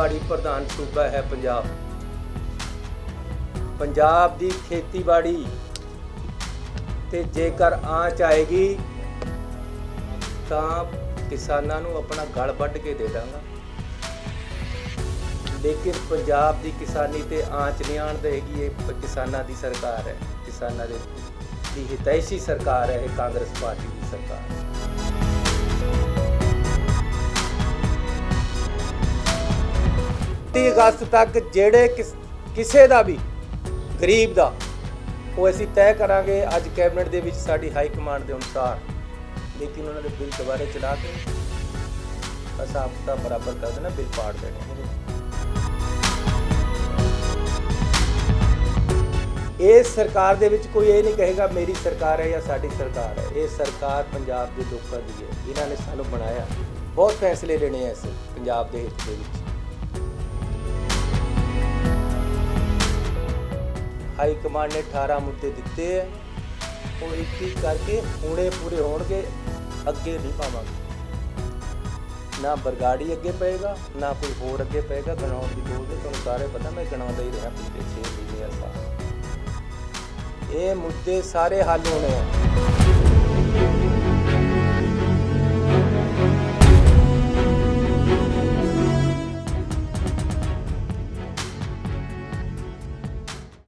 ਖੇਤੀਬਾੜੀ ਪ੍ਰਧਾਨ ਸੂਬਾ ਹੈ ਪੰਜਾਬ। ਪੰਜਾਬ ਦੀ ਖੇਤੀਬਾੜੀ ਤੇ ਜੇਕਰ ਆਂਚ ਆਏਗੀ ਤਾਂ ਕਿਸਾਨਾਂ ਨੂੰ ਆਪਣਾ ਗਲ ਵੱਢ ਕੇ ਦੇ ਦਾਂਗਾ, ਲੇਕਿਨ ਪੰਜਾਬ ਦੀ ਕਿਸਾਨੀ ਤੇ ਆਂਚ ਨਹੀਂ ਆਉਣ ਦੇਗੀ। ਇਹ ਕਿਸਾਨਾਂ ਦੀ ਸਰਕਾਰ ਹੈ, ਕਿਸਾਨਾਂ ਦੀ ਹਿਤੈਸ਼ੀ ਸਰਕਾਰ ਹੈ, ਇਹ ਕਾਂਗਰਸ ਪਾਰਟੀ ਦੀ ਸਰਕਾਰ ਹੈ। 30 ਅਗਸਤ ਤੱਕ ਜਿਹੜੇ ਕਿਸੇ ਦਾ ਵੀ ਗਰੀਬ ਦਾ ਉਹ ਅਸੀਂ ਤੈਅ ਕਰਾਂਗੇ ਅੱਜ ਕੈਬਨਿਟ ਦੇ ਵਿੱਚ ਸਾਡੀ ਹਾਈ ਕਮਾਂਡ ਦੇ ਅਨੁਸਾਰ, ਲੇਕਿਨ ਉਹਨਾਂ ਦੇ ਬਿੱਲ ਦੁਬਾਰੇ ਚਲਾ ਕੇ ਹਿਸਾਬ ਕਿਤਾਬ ਬਰਾਬਰ ਕਰ ਦੇਣਾ, ਬਿੱਲ ਪਾੜ ਦੇਣੇ। ਇਸ ਸਰਕਾਰ ਦੇ ਵਿੱਚ ਕੋਈ ਇਹ ਨਹੀਂ ਕਹੇਗਾ ਮੇਰੀ ਸਰਕਾਰ ਹੈ ਜਾਂ ਸਾਡੀ ਸਰਕਾਰ ਹੈ। ਇਹ ਸਰਕਾਰ ਪੰਜਾਬ ਦੇ ਲੋਕਾਂ ਦੀ ਹੈ, ਇਹਨਾਂ ਨੇ ਸਾਨੂੰ ਬਣਾਇਆ। ਬਹੁਤ ਫੈਸਲੇ ਲੈਣੇ ਐ ਇਸ ਪੰਜਾਬ ਦੇ ਹਿੱਤ ਦੇ ਵਿੱਚ। ਹਾਈ ਕਮਾਂਡ ਨੇ 18 ਮੁੱਦੇ ਦਿੱਤੇ ਹੈ, ਉਹ ਇੱਕ ਇੱਕ ਕਰਕੇ ਹੁਣੇ ਪੂਰੇ ਹੋਣਗੇ। ਅੱਗੇ ਨਹੀਂ ਪਾਵਾਂਗੇ, ਨਾ ਬਰਗਾੜੀ ਅੱਗੇ ਪਏਗਾ, ਨਾ ਕੋਈ ਹੋਰ ਅੱਗੇ ਪਏਗਾ। ਗਣਾਉਣ ਦੀ ਲੋੜ ਨਹੀਂ, ਤੁਹਾਨੂੰ ਸਾਰੇ ਪਤਾ, ਮੈਂ ਗਣਾਉਂਦਾ ਹੀ ਰਿਹਾ ਪਿਛਲੇ 6 ਮਹੀਨੇ ਸਾਲ। ਇਹ ਮੁੱਦੇ ਸਾਰੇ ਹੱਲ ਹੋਣੇ ਆ।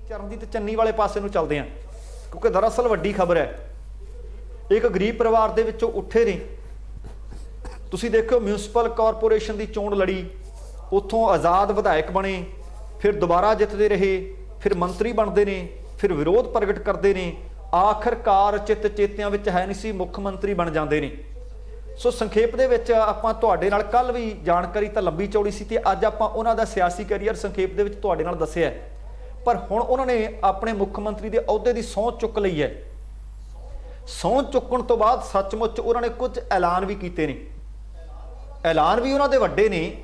ਚਰਨਜੀਤ ਚੰਨੀ ਵਾਲੇ ਪਾਸੇ ਨੂੰ ਚੱਲਦੇ ਆ, ਕਿਉਂਕਿ ਦਰਅਸਲ ਵੱਡੀ ਖਬਰ ਹੈ। ਇੱਕ ਗਰੀਬ ਪਰਿਵਾਰ ਦੇ ਵਿੱਚੋਂ ਉੱਠੇ ਨੇ। ਤੁਸੀਂ ਦੇਖੋ, ਮਿਊਨਿਸਪਲ ਕਾਰਪੋਰੇਸ਼ਨ ਦੀ ਚੋਣ ਲੜੀ, ਉੱਥੋਂ ਆਜ਼ਾਦ ਵਿਧਾਇਕ ਬਣੇ, ਫਿਰ ਦੁਬਾਰਾ ਜਿੱਤਦੇ ਰਹੇ, ਫਿਰ ਮੰਤਰੀ ਬਣਦੇ ਨੇ, ਫਿਰ ਵਿਰੋਧ ਪ੍ਰਗਟ ਕਰਦੇ ਨੇ, ਆਖਰਕਾਰ ਚਿੱਤ ਚੇਤਿਆਂ ਵਿੱਚ ਹੈ ਨਹੀਂ ਸੀ, ਮੁੱਖ ਮੰਤਰੀ ਬਣ ਜਾਂਦੇ ਨੇ। ਸੋ ਸੰਖੇਪ ਦੇ ਵਿੱਚ ਆਪਾਂ ਤੁਹਾਡੇ ਨਾਲ ਕੱਲ ਵੀ ਜਾਣਕਾਰੀ ਤਾਂ ਲੰਬੀ ਚੌੜੀ ਸੀ ਤੇ ਅੱਜ ਆਪਾਂ ਉਹਨਾਂ ਦਾ ਸਿਆਸੀ ਕੈਰੀਅਰ ਸੰਖੇਪ ਦੇ ਵਿੱਚ ਤੁਹਾਡੇ ਨਾਲ ਦੱਸਿਆ। ਪਰ ਹੁਣ ਉਹਨਾਂ ਨੇ ਆਪਣੇ ਮੁੱਖ ਮੰਤਰੀ ਦੇ ਅਹੁਦੇ ਦੀ ਸਹੁੰ ਚੁੱਕ ਲਈ ਹੈ। ਸਹੁੰ ਚੁੱਕਣ ਤੋਂ ਬਾਅਦ ਸੱਚਮੁੱਚ ਉਹਨਾਂ ਨੇ ਕੁਝ ਐਲਾਨ ਵੀ ਕੀਤੇ ਨੇ। ਐਲਾਨ ਵੀ ਉਹਨਾਂ ਦੇ ਵੱਡੇ ਨੇ,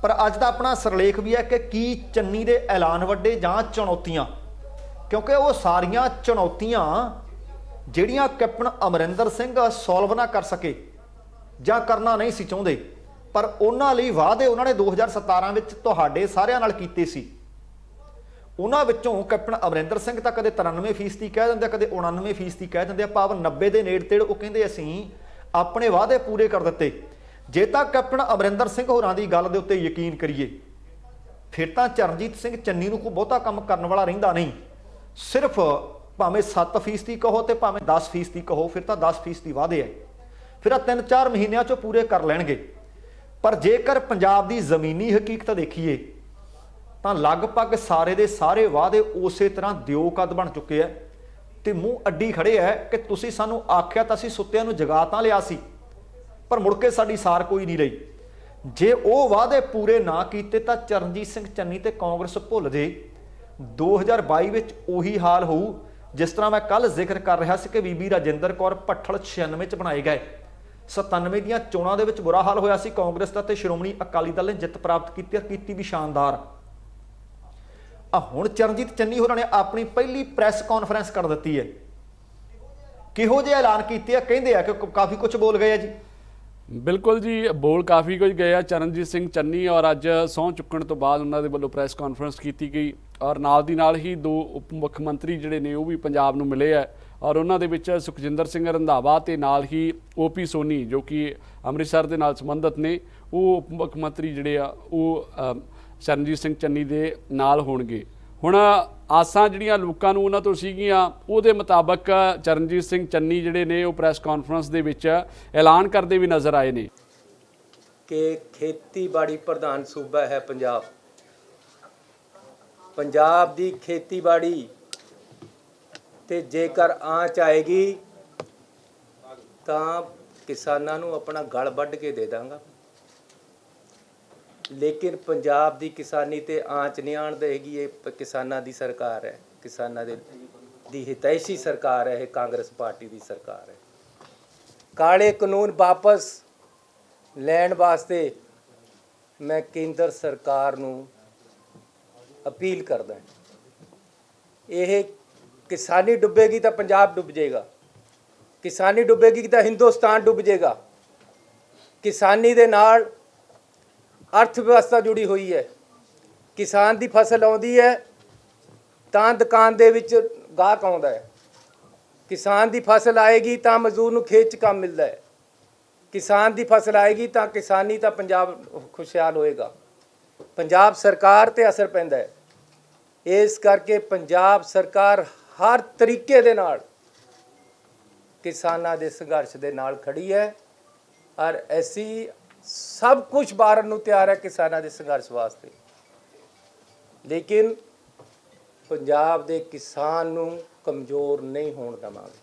ਪਰ ਅੱਜ ਦਾ ਆਪਣਾ ਸਿਰਲੇਖ ਵੀ ਹੈ ਕਿ ਕੀ ਚੰਨੀ ਦੇ ਐਲਾਨ ਵੱਡੇ ਜਾਂ ਚੁਣੌਤੀਆਂ, ਕਿਉਂਕਿ ਉਹ ਸਾਰੀਆਂ ਚੁਣੌਤੀਆਂ ਜਿਹੜੀਆਂ ਕੈਪਟਨ ਅਮਰਿੰਦਰ ਸਿੰਘ ਸੋਲਵ ਨਾ ਕਰ ਸਕੇ ਜਾਂ ਕਰਨਾ ਨਹੀਂ ਸੀ ਚਾਹੁੰਦੇ, ਪਰ ਉਹਨਾਂ ਲਈ ਵਾਅਦੇ ਉਹਨਾਂ ਨੇ 2017 ਵਿੱਚ ਤੁਹਾਡੇ ਸਾਰਿਆਂ ਨਾਲ ਕੀਤੇ ਸੀ। ਉਹਨਾਂ ਵਿੱਚੋਂ ਕੈਪਟਨ ਅਮਰਿੰਦਰ ਸਿੰਘ ਤਾਂ ਕਦੇ 93% ਕਹਿ ਦਿੰਦੇ, ਕਦੇ 99% ਕਹਿ ਦਿੰਦੇ, ਭਾਵ 90 ਦੇ ਨੇੜੇ ਤੇੜੇ ਉਹ ਕਹਿੰਦੇ ਅਸੀਂ ਆਪਣੇ ਵਾਅਦੇ ਪੂਰੇ ਕਰ ਦਿੱਤੇ। ਜੇ ਤਾਂ ਕੈਪਟਨ ਅਮਰਿੰਦਰ ਸਿੰਘ ਹੋਰਾਂ ਦੀ ਗੱਲ ਦੇ ਉੱਤੇ ਯਕੀਨ ਕਰੀਏ, ਫਿਰ ਤਾਂ ਚਰਨਜੀਤ ਸਿੰਘ ਚੰਨੀ ਨੂੰ ਕੋਈ ਬਹੁਤਾ ਕੰਮ ਕਰਨ ਵਾਲਾ ਰਹਿੰਦਾ ਨਹੀਂ। ਸਿਰਫ ਭਾਵੇਂ 7% ਕਹੋ ਤੇ ਭਾਵੇਂ 10% ਕਹੋ, ਫਿਰ ਤਾਂ 10% ਵਾਅਦੇ ਹੈ, ਫਿਰ ਆ 3-4 ਮਹੀਨਿਆਂ 'ਚੋਂ ਪੂਰੇ ਕਰ ਲੈਣਗੇ। ਪਰ ਜੇਕਰ ਪੰਜਾਬ ਦੀ ਜ਼ਮੀਨੀ ਹਕੀਕਤ ਦੇਖੀਏ ਤਾਂ ਲਗਭਗ ਸਾਰੇ ਦੇ ਸਾਰੇ ਵਾਅਦੇ ਉਸੇ ਤਰ੍ਹਾਂ ਦਿਓ ਕਦ ਬਣ ਚੁੱਕੇ ਆ ਤੇ ਮੂੰਹ ਅੱਡੀ ਖੜੇ ਹੈ ਕਿ ਤੁਸੀਂ ਸਾਨੂੰ ਆਖਿਆ ਤਾਂ ਅਸੀਂ ਸੁੱਤਿਆਂ ਨੂੰ ਜਗਾ ਤਾਂ ਲਿਆ ਸੀ, ਪਰ ਮੁੜ ਕੇ ਸਾਡੀ ਸਾਰ ਕੋਈ ਨਹੀਂ ਲਈ। ਜੇ ਉਹ ਵਾਅਦੇ ਪੂਰੇ ਨਾ ਕੀਤੇ ਤਾਂ ਚਰਨਜੀਤ ਸਿੰਘ ਚੰਨੀ ਤੇ ਕਾਂਗਰਸ ਭੁੱਲ ਜੇ 2022 ਵਿੱਚ ਉਹੀ ਹਾਲ ਹੋਊ ਜਿਸ ਤਰ੍ਹਾਂ ਮੈਂ ਕੱਲ ਜ਼ਿਕਰ ਕਰ ਰਿਹਾ ਸੀ ਕਿ ਬੀਬੀ ਰਾਜਿੰਦਰ ਕੌਰ ਭੱਠਲ 96 ਚ ਬਣਾਏ ਗਏ। 97 ਦੀਆਂ ਚੋਣਾਂ ਦੇ ਵਿੱਚ ਬੁਰਾ ਹਾਲ ਹੋਇਆ ਸੀ ਕਾਂਗਰਸ ਦਾ ਤੇ ਸ਼੍ਰੋਮਣੀ ਅਕਾਲੀ ਦਲ ਨੇ ਜਿੱਤ ਪ੍ਰਾਪਤ ਕੀਤੀ ਵੀ ਸ਼ਾਨਦਾਰ। ਹੁਣ ਚਰਨਜੀਤ ਚੰਨੀ ਹੋਰਾਂ ਨੇ ਆਪਣੀ ਪਹਿਲੀ ਪ੍ਰੈਸ ਕਾਨਫਰੰਸ ਕਰ ਦਿੱਤੀ ਹੈ। ਕਿਹੋ ਜਿਹੇ ਐਲਾਨ ਕੀਤੇ ਆ? ਕਹਿੰਦੇ ਆ ਕਿ ਕਾਫੀ ਕੁਝ ਬੋਲ ਗਏ ਆ ਜੀ। ਬਿਲਕੁਲ ਜੀ, ਬੋਲ ਕਾਫੀ ਕੁਝ ਗਏ ਆ ਚਰਨਜੀਤ ਸਿੰਘ ਚੰਨੀ, ਔਰ ਅੱਜ ਸਹੁੰ ਚੁੱਕਣ ਤੋਂ ਬਾਅਦ ਉਹਨਾਂ ਦੇ ਵੱਲੋਂ ਪ੍ਰੈਸ ਕਾਨਫਰੰਸ ਕੀਤੀ ਗਈ ਔਰ ਨਾਲ ਦੀ ਨਾਲ ਹੀ 2 ਉਪ ਮੁੱਖ ਮੰਤਰੀ ਜਿਹੜੇ ਨੇ ਉਹ ਵੀ ਪੰਜਾਬ ਨੂੰ ਮਿਲੇ ਆ ਔਰ ਉਹਨਾਂ ਦੇ ਵਿੱਚ ਸੁਖਜਿੰਦਰ ਸਿੰਘ ਰੰਧਾਵਾ ਤੇ ਨਾਲ ਹੀ OP ਸੋਨੀ ਜੋ ਕਿ ਅੰਮ੍ਰਿਤਸਰ ਦੇ ਨਾਲ ਸੰਬੰਧਿਤ ਨੇ, ਉਹ ਉਪ ਮੁੱਖ ਮੰਤਰੀ ਜਿਹੜੇ ਆ ਉਹ ਚਰਨਜੀਤ ਸਿੰਘ ਚੰਨੀ ਦੇ ਨਾਲ ਹੋਣਗੇ। ਹੁਣ ਆਸਾਂ ਜਿਹੜੀਆਂ ਲੋਕਾਂ ਨੂੰ ਉਹਨਾਂ ਤੋਂ ਸੀਗੀਆਂ, ਉਹਦੇ ਮੁਤਾਬਕ ਚਰਨਜੀਤ ਸਿੰਘ ਚੰਨੀ ਜਿਹੜੇ ਨੇ ਉਹ ਪ੍ਰੈਸ ਕਾਨਫਰੰਸ ਦੇ ਵਿੱਚ ਐਲਾਨ ਕਰਦੇ ਵੀ ਨਜ਼ਰ ਆਏ ਨੇ ਕਿ ਖੇਤੀਬਾੜੀ ਪ੍ਰਧਾਨ ਸੂਬਾ ਹੈ ਪੰਜਾਬ। ਪੰਜਾਬ ਦੀ ਖੇਤੀਬਾੜੀ ਤੇ ਜੇਕਰ ਆਂਚ ਆਏਗੀ ਤਾਂ ਕਿਸਾਨਾਂ ਨੂੰ ਆਪਣਾ ਗਲ ਵੱਢ ਕੇ ਦੇ ਦਾਂਗਾ, ਲੇਕਿਨ ਪੰਜਾਬ ਦੀ ਕਿਸਾਨੀ ਤੇ ਆਂਚ ਨਹੀਂ ਆਉਣ ਦੇਗੀ। ਇਹ ਕਿਸਾਨਾਂ ਦੀ ਸਰਕਾਰ ਹੈ, ਕਿਸਾਨਾਂ ਦੀ ਹਿਤੈਸ਼ੀ ਸਰਕਾਰ ਹੈ, ਇਹ ਕਾਂਗਰਸ ਪਾਰਟੀ ਦੀ ਸਰਕਾਰ ਹੈ। ਕਾਲੇ ਕਾਨੂੰਨ ਵਾਪਸ ਲੈਣ ਵਾਸਤੇ ਮੈਂ ਕੇਂਦਰ ਸਰਕਾਰ ਨੂੰ ਅਪੀਲ ਕਰਦਾ। ਇਹ ਕਿਸਾਨੀ ਡੁੱਬੇਗੀ ਤਾਂ ਪੰਜਾਬ ਡੁੱਬ ਜਾਏਗਾ, ਕਿਸਾਨੀ ਡੁੱਬੇਗੀ ਤਾਂ ਹਿੰਦੁਸਤਾਨ ਡੁੱਬ ਜਾਏਗਾ। ਕਿਸਾਨੀ ਦੇ ਨਾਲ ਅਰਥ ਵਿਵਸਥਾ ਜੁੜੀ ਹੋਈ ਹੈ। ਕਿਸਾਨ ਦੀ ਫਸਲ ਆਉਂਦੀ ਹੈ ਤਾਂ ਦੁਕਾਨ ਦੇ ਵਿੱਚ ਗਾਹਕ ਆਉਂਦਾ ਹੈ। ਕਿਸਾਨ ਦੀ ਫਸਲ ਆਏਗੀ ਤਾਂ ਮਜ਼ਦੂਰ ਨੂੰ ਖੇਤ 'ਚ ਕੰਮ ਮਿਲਦਾ ਹੈ। ਕਿਸਾਨ ਦੀ ਫਸਲ ਆਏਗੀ ਤਾਂ ਕਿਸਾਨੀ ਤਾਂ ਪੰਜਾਬ ਖੁਸ਼ਹਾਲ ਹੋਏਗਾ। ਪੰਜਾਬ ਸਰਕਾਰ ਤੇ ਅਸਰ ਪੈਂਦਾ ਹੈ। ਇਸ ਕਰਕੇ ਪੰਜਾਬ ਸਰਕਾਰ ਹਰ ਤਰੀਕੇ ਦੇ ਨਾਲ ਕਿਸਾਨਾਂ ਦੇ ਸੰਘਰਸ਼ ਦੇ ਨਾਲ ਖੜੀ ਹੈ ਔਰ ਅਸੀਂ ਸਭ ਕੁਝ ਬਾਰਨ ਨੂੰ ਤਿਆਰ ਹੈ ਕਿਸਾਨਾਂ ਦੇ ਸੰਘਰਸ਼ ਵਾਸਤੇ। ਲੇਕਿਨ ਪੰਜਾਬ ਦੇ ਕਿਸਾਨ ਨੂੰ ਕਮਜ਼ੋਰ ਨਹੀਂ ਹੋਣ ਦੇਵਾਂਗੇ।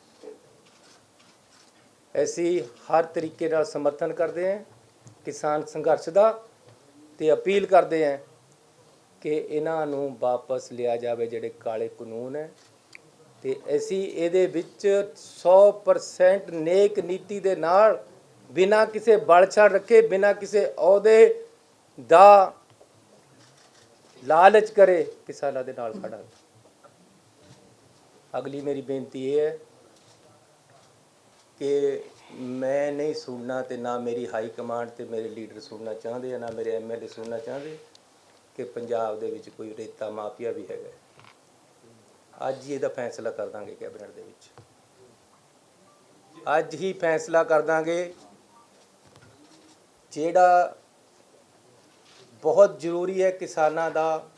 ਅਸੀਂ ਹਰ ਤਰੀਕੇ ਨਾਲ ਸਮਰਥਨ ਕਰਦੇ ਹਾਂ ਕਿਸਾਨ ਸੰਘਰਸ਼ ਦਾ ਤੇ ਅਪੀਲ ਕਰਦੇ ਹਾਂ ਕਿ ਇਹਨਾਂ ਨੂੰ ਵਾਪਸ ਲਿਆ ਜਾਵੇ ਜਿਹੜੇ ਕਾਲੇ ਕਾਨੂੰਨ ਹੈ ਤੇ ਅਸੀਂ ਇਹਦੇ ਵਿੱਚ 100% ਨੇਕ ਨੀਤੀ ਦੇ ਨਾਲ ਬਿਨਾਂ ਕਿਸੇ ਬਲਛੜ ਰੱਖੇ ਬਿਨਾਂ ਕਿਸੇ ਅਹੁਦੇ ਦਾ ਲਾਲਚ ਕਰੇ ਕਿਸਾਨਾਂ ਦੇ ਨਾਲ ਖੜਾ। ਅਗਲੀ ਮੇਰੀ ਬੇਨਤੀ ਇਹ ਹੈ ਕਿ ਮੈਂ ਨਹੀਂ ਸੁਣਨਾ ਤੇ ਨਾ ਮੇਰੀ ਹਾਈ ਕਮਾਂਡ ਤੇ ਮੇਰੇ ਲੀਡਰ ਸੁਣਨਾ ਚਾਹੁੰਦੇ ਆ, ਨਾ ਮੇਰੇ ਐਮਐਲਏ ਸੁਣਨਾ ਚਾਹੁੰਦੇ ਕਿ ਪੰਜਾਬ ਦੇ ਵਿੱਚ ਕੋਈ ਰੇਤਾ ਮਾਫੀਆ ਵੀ ਹੈਗਾ। ਅੱਜ ਹੀ ਇਹਦਾ ਫੈਸਲਾ ਕਰ ਦਾਂਗੇ ਕੈਬਨਿਟ ਦੇ ਵਿੱਚ। ਅੱਜ ਹੀ ਫੈਸਲਾ ਕਰ ਦਾਂਗੇ। ਜਿਹੜਾ ਬਹੁਤ ਜ਼ਰੂਰੀ ਹੈ ਕਿਸਾਨਾਂ ਦਾ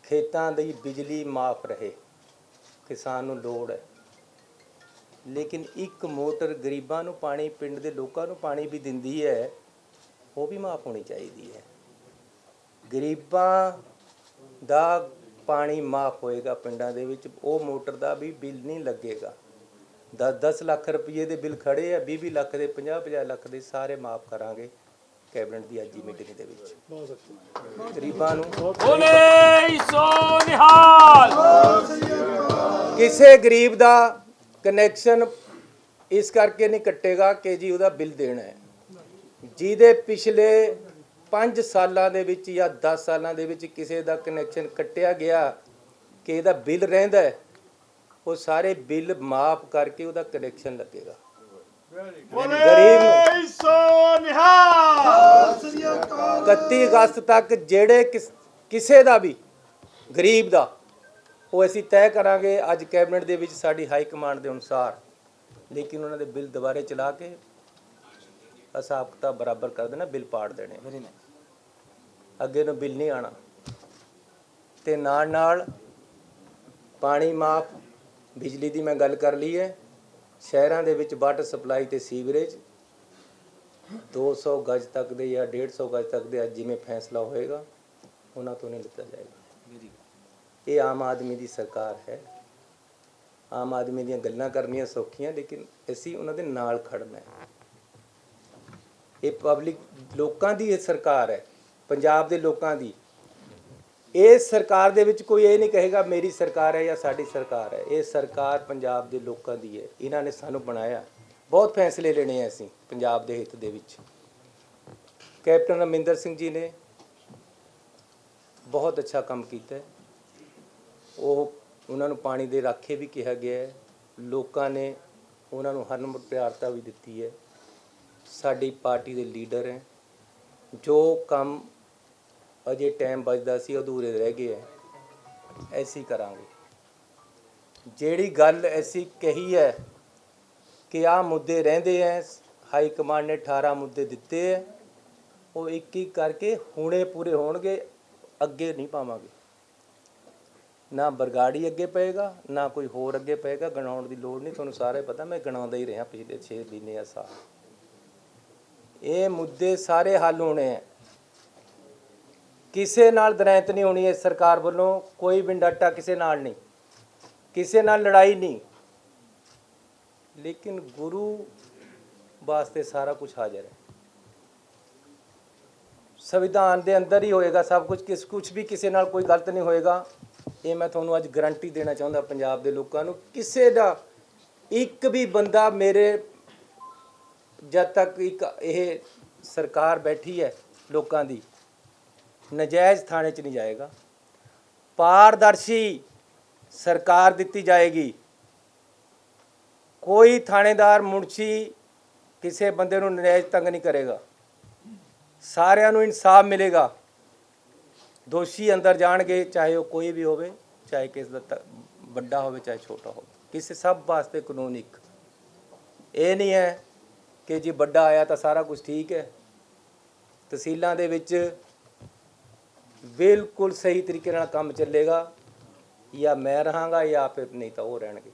ਖੇਤਾਂ ਦੀ ਬਿਜਲੀ ਮਾਫ ਰਹੇ। ਕਿਸਾਨ ਨੂੰ ਲੋੜ ਹੈ ਲੇਕਿਨ ਇੱਕ ਮੋਟਰ ਗਰੀਬਾਂ ਨੂੰ ਪਾਣੀ ਪਿੰਡ ਦੇ ਲੋਕਾਂ ਨੂੰ ਪਾਣੀ ਵੀ ਦਿੰਦੀ ਹੈ ਉਹ ਵੀ ਮਾਫ ਹੋਣੀ ਚਾਹੀਦੀ ਹੈ। ਗਰੀਬਾਂ ਦਾ ਪਾਣੀ ਮਾਫ ਹੋਏਗਾ ਪਿੰਡਾਂ ਦੇ ਵਿੱਚ, ਉਹ ਮੋਟਰ ਦਾ ਵੀ ਬਿੱਲ ਨਹੀਂ ਲੱਗੇਗਾ। 10-10 ਲੱਖ ਰੁਪਏ ਦੇ ਬਿੱਲ ਖੜੇ ਆ, 20-20 ਲੱਖ ਦੇ 50-50 ਲੱਖ ਦੇ ਸਾਰੇ ਮਾਫ ਕਰਾਂਗੇ ਕੈਬਨਿਟ ਦੀ ਅੱਜ ਦੀ ਮੀਟਿੰਗ ਦੇ ਵਿੱਚ। ਗਰੀਬਾਂ ਨੂੰ ਕਿਸੇ ਗਰੀਬ ਦਾ ਕਨੈਕਸ਼ਨ ਇਸ ਕਰਕੇ ਨਹੀਂ ਕੱਟੇਗਾ ਕਿ ਜੀ ਉਹਦਾ ਬਿੱਲ ਦੇਣਾ ਹੈ। ਜਿਹਦੇ ਪਿਛਲੇ 5 ਸਾਲਾਂ ਦੇ ਵਿੱਚ ਜਾਂ 10 ਸਾਲਾਂ ਦੇ ਵਿੱਚ ਕਿਸੇ ਦਾ ਕਨੈਕਸ਼ਨ ਕੱਟਿਆ ਗਿਆ ਕਿ ਇਹਦਾ ਬਿੱਲ ਰਹਿੰਦਾ ਹੈ, ਉਹ ਸਾਰੇ ਬਿੱਲ ਮਾਫ ਕਰਕੇ ਉਹਦਾ ਕਨੈਕਸ਼ਨ ਲੱਗੇਗਾ। ਗਰੀਬ 31 ਅਗਸਤ ਤੱਕ ਜਿਹੜੇ ਕਿਸੇ ਦਾ ਵੀ ਗਰੀਬ ਦਾ ਉਹ ਅਸੀਂ ਤੈਅ ਕਰਾਂਗੇ ਅੱਜ ਕੈਬਨਿਟ ਦੇ ਵਿੱਚ ਸਾਡੀ ਹਾਈ ਕਮਾਂਡ ਦੇ ਅਨੁਸਾਰ। ਲੇਕਿਨ ਉਹਨਾਂ ਦੇ ਬਿੱਲ ਦੁਬਾਰੇ ਚਲਾ ਕੇ ਹਿਸਾਬ ਕਿਤਾਬ ਬਰਾਬਰ ਕਰ ਦੇਣਾ, ਬਿੱਲ ਪਾੜ ਦੇਣੇ, ਅੱਗੇ ਨੂੰ ਬਿੱਲ ਨਹੀਂ ਆਣਾ। ਤੇ ਨਾਲ ਨਾਲ ਪਾਣੀ ਮਾਫ, ਬਿਜਲੀ ਦੀ ਮੈਂ ਗੱਲ ਕਰ ਲਈ ਹੈ। ਸ਼ਹਿਰਾਂ ਦੇ ਵਿੱਚ ਵਾਟਰ ਸਪਲਾਈ ਤੇ ਸੀਵਰੇਜ 200 ਗਜ ਤੱਕ ਦੇ ਜਾਂ 150 ਗਜ ਤੱਕ ਦੇ ਅੱਜ ਜਿਵੇਂ ਫੈਸਲਾ ਹੋਏਗਾ ਉਹਨਾਂ ਤੋਂ ਨਹੀਂ ਲਿੱਤਾ ਜਾਏਗਾ। ਇਹ ਆਮ ਆਦਮੀ ਦੀ ਸਰਕਾਰ ਹੈ। ਆਮ ਆਦਮੀ ਦੀਆਂ ਗੱਲਾਂ ਕਰਨੀਆਂ ਸੌਖੀਆਂ ਲੇਕਿਨ ਅਸੀਂ ਉਹਨਾਂ ਦੇ ਨਾਲ ਖੜਨਾ ਹੈ। ਇਹ ਪਬਲਿਕ ਲੋਕਾਂ ਦੀ ਇਹ ਸਰਕਾਰ ਹੈ, ਪੰਜਾਬ ਦੇ ਲੋਕਾਂ ਦੀ। ਇਸ ਸਰਕਾਰ ਦੇ ਵਿੱਚ ਕੋਈ ਇਹ ਨਹੀਂ ਕਹੇਗਾ ਮੇਰੀ ਸਰਕਾਰ ਹੈ ਜਾਂ ਸਾਡੀ ਸਰਕਾਰ ਹੈ। ਇਹ ਸਰਕਾਰ ਪੰਜਾਬ ਦੇ ਲੋਕਾਂ ਦੀ ਹੈ। ਇਹਨਾਂ ਨੇ ਸਾਨੂੰ ਬਣਾਇਆ। ਬਹੁਤ ਫੈਸਲੇ ਲੈਣੇ ਆ ਅਸੀਂ ਪੰਜਾਬ ਦੇ ਹਿੱਤ ਦੇ ਵਿੱਚ। ਕੈਪਟਨ ਅਮਰਿੰਦਰ ਸਿੰਘ ਜੀ ਨੇ ਬਹੁਤ ਅੱਛਾ ਕੰਮ ਕੀਤਾ। ਉਹਨਾਂ ਨੂੰ ਪਾਣੀ ਦੇ ਰਾਖੇ ਵੀ ਕਿਹਾ ਗਿਆ ਹੈ। ਲੋਕਾਂ ਨੇ ਉਹਨਾਂ ਨੂੰ ਹਰਮਨ ਪਿਆਰਤਾ ਵੀ ਦਿੱਤੀ ਹੈ। ਸਾਡੀ ਪਾਰਟੀ ਦੇ ਲੀਡਰ ਹੈ। ਜੋ ਕੰਮ ਅਜੇ ਟਾਈਮ ਬਚਦਾ ਸੀ ਅਧੂਰੇ ਰਹਿ ਗਏ ਹੈ, ਐਸੀ ਕਰਾਂਗੇ। ਜਿਹੜੀ ਗੱਲ ਐਸੀ ਕਹੀ ਹੈ ਕਿ ਆਹ ਮੁੱਦੇ ਰਹਿੰਦੇ ਹੈ, ਹਾਈ ਕਮਾਂਡ ਨੇ 18 ਮੁੱਦੇ ਦਿੱਤੇ ਹੈ, ਉਹ ਇੱਕ ਇੱਕ ਕਰਕੇ ਹੁਣੇ ਪੂਰੇ ਹੋਣਗੇ। ਅੱਗੇ ਨਹੀਂ ਪਾਵਾਂਗੇ, ਨਾ ਬਰਗਾੜੀ ਅੱਗੇ ਪਏਗਾ ਨਾ ਕੋਈ ਹੋਰ ਅੱਗੇ ਪਏਗਾ। ਗਣਾਉਣ ਦੀ ਲੋੜ ਨਹੀਂ, ਤੁਹਾਨੂੰ ਸਾਰੇ ਪਤਾ ਮੈਂ ਗਣਾਉਂਦਾ ਹੀ ਰਿਹਾ ਪਿਛਲੇ 6 ਮਹੀਨੇ ਜਾਂ ਸਾਲ। ਇਹ ਮੁੱਦੇ ਸਾਰੇ ਹੱਲ ਹੋਣੇ ਹੈ। ਕਿਸੇ ਨਾਲ ਦਰੈਂਤ ਨਹੀਂ ਹੋਣੀ ਇਸ ਸਰਕਾਰ ਵੱਲੋਂ। ਕੋਈ ਵਿੰਡਾਟਾ ਕਿਸੇ ਨਾਲ ਨਹੀਂ, ਕਿਸੇ ਨਾਲ ਲੜਾਈ ਨਹੀਂ। ਲੇਕਿਨ ਗੁਰੂ ਵਾਸਤੇ ਸਾਰਾ ਕੁਝ ਹਾਜ਼ਰ ਹੈ। ਸੰਵਿਧਾਨ ਦੇ ਅੰਦਰ ਹੀ ਹੋਏਗਾ ਸਭ ਕੁਝ। ਕੁਝ ਵੀ ਕਿਸੇ ਨਾਲ ਕੋਈ ਗਲਤ ਨਹੀਂ ਹੋਏਗਾ। ਇਹ ਮੈਂ ਤੁਹਾਨੂੰ ਅੱਜ ਗਰੰਟੀ ਦੇਣਾ ਚਾਹੁੰਦਾ ਪੰਜਾਬ ਦੇ ਲੋਕਾਂ ਨੂੰ। ਕਿਸੇ ਦਾ ਇੱਕ ਵੀ ਬੰਦਾ ਮੇਰੇ ਜਦ ਤੱਕ ਇਹ ਸਰਕਾਰ ਬੈਠੀ ਹੈ ਲੋਕਾਂ ਦੀ, ਨਜਾਇਜ਼ ਥਾਣੇ 'ਚ ਨਹੀਂ ਜਾਏਗਾ। ਪਾਰਦਰਸ਼ੀ ਸਰਕਾਰ ਦਿੱਤੀ ਜਾਏਗੀ। ਕੋਈ ਥਾਣੇਦਾਰ ਮੁਨਸ਼ੀ ਕਿਸੇ ਬੰਦੇ ਨੂੰ ਨਜਾਇਜ਼ ਤੰਗ ਨਹੀਂ ਕਰੇਗਾ। ਸਾਰਿਆਂ ਨੂੰ ਇਨਸਾਫ ਮਿਲੇਗਾ। ਦੋਸ਼ੀ ਅੰਦਰ ਜਾਣਗੇ, ਚਾਹੇ ਉਹ ਕੋਈ ਵੀ ਹੋਵੇ, ਚਾਹੇ ਕਿਸ ਦਾ ਵੱਡਾ ਹੋਵੇ ਚਾਹੇ ਛੋਟਾ ਹੋਵੇ, ਕਿਸੇ ਸਭ ਵਾਸਤੇ ਕਾਨੂੰਨ ਇੱਕ। ਇਹ ਨਹੀਂ ਹੈ ਕਿ ਜੀ ਵੱਡਾ ਆਇਆ ਤਾਂ ਸਾਰਾ ਕੁਝ ਠੀਕ ਹੈ। ਤਹਿਸੀਲਾਂ ਦੇ ਵਿੱਚ ਬਿਲਕੁਲ ਸਹੀ ਤਰੀਕੇ ਨਾਲ ਕੰਮ ਚੱਲੇਗਾ, ਜਾਂ ਮੈਂ ਰਹਾਂਗਾ ਜਾਂ ਫਿਰ ਨਹੀਂ ਤਾਂ ਉਹ ਰਹਿਣਗੇ।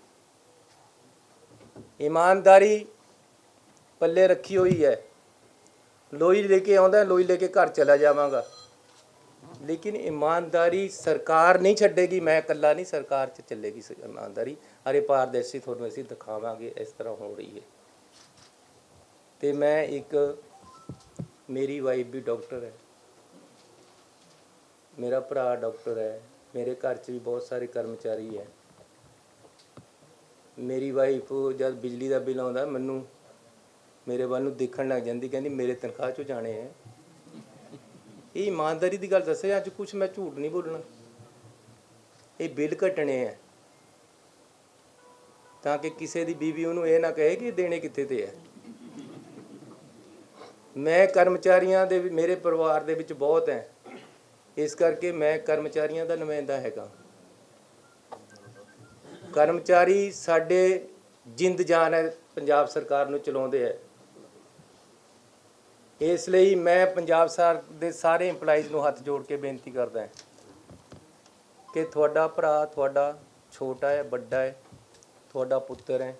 ਈਮਾਨਦਾਰੀ ਪੱਲੇ ਰੱਖੀ ਹੋਈ ਹੈ। ਲੋਈ ਲੈ ਕੇ ਆਉਂਦਾ, ਲੋਈ ਲੈ ਕੇ ਘਰ ਚਲਾ ਜਾਵਾਂਗਾ, ਲੇਕਿਨ ਈਮਾਨਦਾਰੀ ਸਰਕਾਰ ਨਹੀਂ ਛੱਡੇਗੀ। ਮੈਂ ਇਕੱਲਾ ਨਹੀਂ, ਸਰਕਾਰ 'ਚ ਚੱਲੇਗੀ ਈਮਾਨਦਾਰੀ। ਅਰੇ ਪਾਰਦਰਸ਼ੀ ਤੁਹਾਨੂੰ ਅਸੀਂ ਦਿਖਾਵਾਂਗੇ ਇਸ ਤਰ੍ਹਾਂ ਹੋ ਰਹੀ ਹੈ। ਤੇ ਮੈਂ ਇੱਕ, ਮੇਰੀ ਵਾਈਫ ਵੀ ਡਾਕਟਰ ਹੈ, ਮੇਰਾ ਭਰਾ ਡਾਕਟਰ ਹੈ, ਮੇਰੇ ਘਰ 'ਚ ਵੀ ਬਹੁਤ ਸਾਰੇ ਕਰਮਚਾਰੀ ਹੈ। ਮੇਰੀ ਵਾਈਫ ਜਦ ਬਿਜਲੀ ਦਾ ਬਿੱਲ ਆਉਂਦਾ, ਮੈਨੂੰ ਮੇਰੇ ਵੱਲ ਨੂੰ ਦੇਖਣ ਲੱਗ ਜਾਂਦੀ, ਕਹਿੰਦੀ ਮੇਰੇ ਤਨਖਾਹ 'ਚੋਂ ਜਾਣੇ ਹੈ। ਇਹ ਇਮਾਨਦਾਰੀ ਦੀ ਗੱਲ ਦੱਸਿਆ, ਅੱਜ ਕੁਛ ਮੈਂ ਝੂਠ ਨਹੀਂ ਬੋਲਣਾ। ਇਹ ਬਿੱਲ ਘਟਣੇ ਹੈ ਤਾਂ ਕਿ ਕਿਸੇ ਦੀ ਬੀਵੀ ਉਹਨੂੰ ਇਹ ਨਾ ਕਹੇ ਕਿ ਦੇਣੇ ਕਿੱਥੇ ਤੇ ਹੈ। ਮੈਂ ਕਰਮਚਾਰੀਆਂ ਦੇ, ਮੇਰੇ ਪਰਿਵਾਰ ਦੇ ਵਿੱਚ ਬਹੁਤ ਹੈ, ਇਸ ਕਰਕੇ ਮੈਂ ਕਰਮਚਾਰੀਆਂ ਦਾ ਨੁਮਾਇੰਦਾ ਹੈਗਾ। ਕਰਮਚਾਰੀ ਸਾਡੇ ਜਿੰਦ ਜਾਨ ਹੈ, ਪੰਜਾਬ ਸਰਕਾਰ ਨੂੰ ਚਲਾਉਂਦੇ ਹੈ। ਇਸ ਲਈ ਮੈਂ ਪੰਜਾਬ ਸਰਕਾਰ ਦੇ ਸਾਰੇ EMPLOYEES ਨੂੰ ਹੱਥ ਜੋੜ ਕੇ ਬੇਨਤੀ ਕਰਦਾ ਹਾਂ ਕਿ ਤੁਹਾਡਾ ਭਰਾ ਤੁਹਾਡਾ ਛੋਟਾ ਹੈ, ਵੱਡਾ ਹੈ, ਤੁਹਾਡਾ ਪੁੱਤਰ ਹੈ।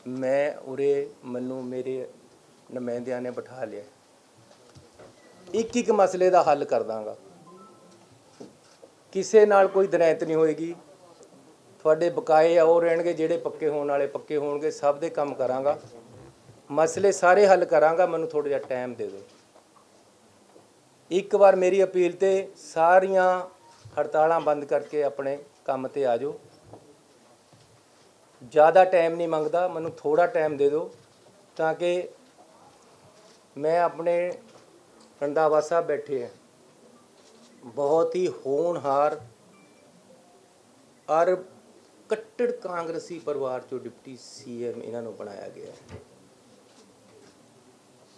ਮੈਂ ਉਰੇ, ਮੈਨੂੰ ਮੇਰੇ ਨੁਮਾਇੰਦਿਆਂ ਨੇ ਬਿਠਾ ਲਿਆ, ਇੱਕ ਮਸਲੇ ਦਾ ਹੱਲ ਕਰ ਦਾਂਗਾ। ਕਿਸੇ ਨਾਲ ਕੋਈ ਦਨੈਤ ਨਹੀਂ ਹੋਏਗੀ। ਤੁਹਾਡੇ ਬਕਾਏ ਆ ਉਹ ਰਹਿਣਗੇ, ਜਿਹੜੇ ਪੱਕੇ ਹੋਣ ਵਾਲੇ ਪੱਕੇ ਹੋਣਗੇ। ਸਭ ਦੇ ਕੰਮ ਕਰਾਂਗਾ, ਮਸਲੇ ਸਾਰੇ ਹੱਲ ਕਰਾਂਗਾ। ਮੈਨੂੰ ਥੋੜ੍ਹਾ ਜਿਹਾ ਟਾਈਮ ਦੇ ਦਿਓ। ਇੱਕ ਵਾਰ ਮੇਰੀ ਅਪੀਲ ਤੇ ਸਾਰੀਆਂ ਹੜਤਾਲਾਂ ਬੰਦ ਕਰਕੇ ਆਪਣੇ ਕੰਮ ਤੇ ਆ ਜਾਓ। ज़्यादा टाइम नहीं मंगता, मैं थोड़ा टाइम दे दो ताकि मैं अपने रंधावा साहब बैठे हैं, बहुत ही होनहार और कट्टर कांग्रेसी परिवार चो डिप्टी CM इन्हों बनाया गया है।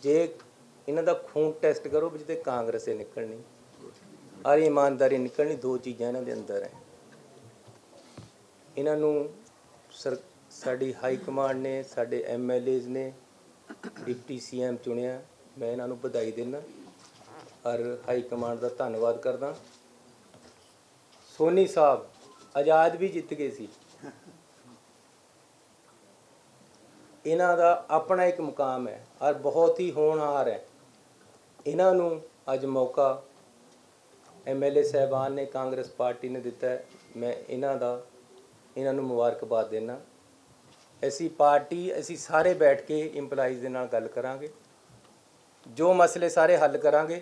जे इन्हों का खून टेस्ट करो भी जिते कांग्रेस निकलनी और ईमानदारी निकलनी, दो चीज़ां इन्हों के अंदर है। इन्हों साड़ी हाई कमांड ने, साडे MLAs ने डिप्टी CM चुनिया। मैं इन्हों बधाई देना और हाई कमांड का धन्यवाद करदा। सोनी साहब आज़ाद भी जित गए सी, इन्हां दा अपना एक मुकाम है और बहुत ही होनहार है। इन्हों अज मौका MLA साहबान ने, कांग्रेस पार्टी ने दिता है। मैं इन्हों मुबारकबाद देना। ऐसी पार्टी असी सारे बैठ के EMPLOYEES दे नाल गल करांगे, जो मसले सारे हल करांगे।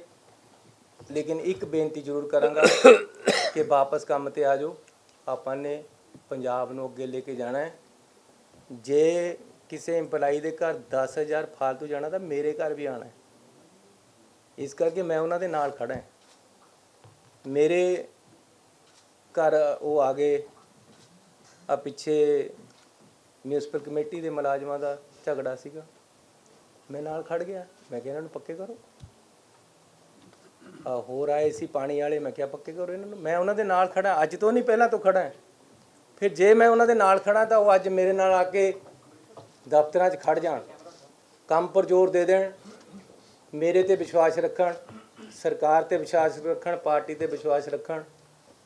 लेकिन एक बेनती जरूर करांगा कि वापस काम ते आ जाओ। आपां ने पंजाब नूं अगे लेके जाना है। जे किसी EMPLOYEE दे घर 10,000 फालतू जाना तो मेरे घर भी आना है। इस करके मैं उन्हां दे नाल खड़ा है। मेरे घर वो आ गए आ पिछे म्यूनसिपल कमेटी के मुलाजमां का झगड़ा सीगा, मैं नाल खड़ गया। मैं क्या इन्होंने पक्के करो। होर आए सी पानी वाले, मैं क्या पक्के करो इन्होंने। मैं उन्होंने नाल खड़ा, अज तो नहीं पहला तो खड़ा है। फिर जे मैं उन्होंने नाल खड़ा तो वो अज मेरे नाल आके दफ्तर खड़ जान, काम पर जोर दे देन, मेरे ते विश्वास रखन, सरकार ते विश्वास रखन, पार्टी ते विश्वास रखन,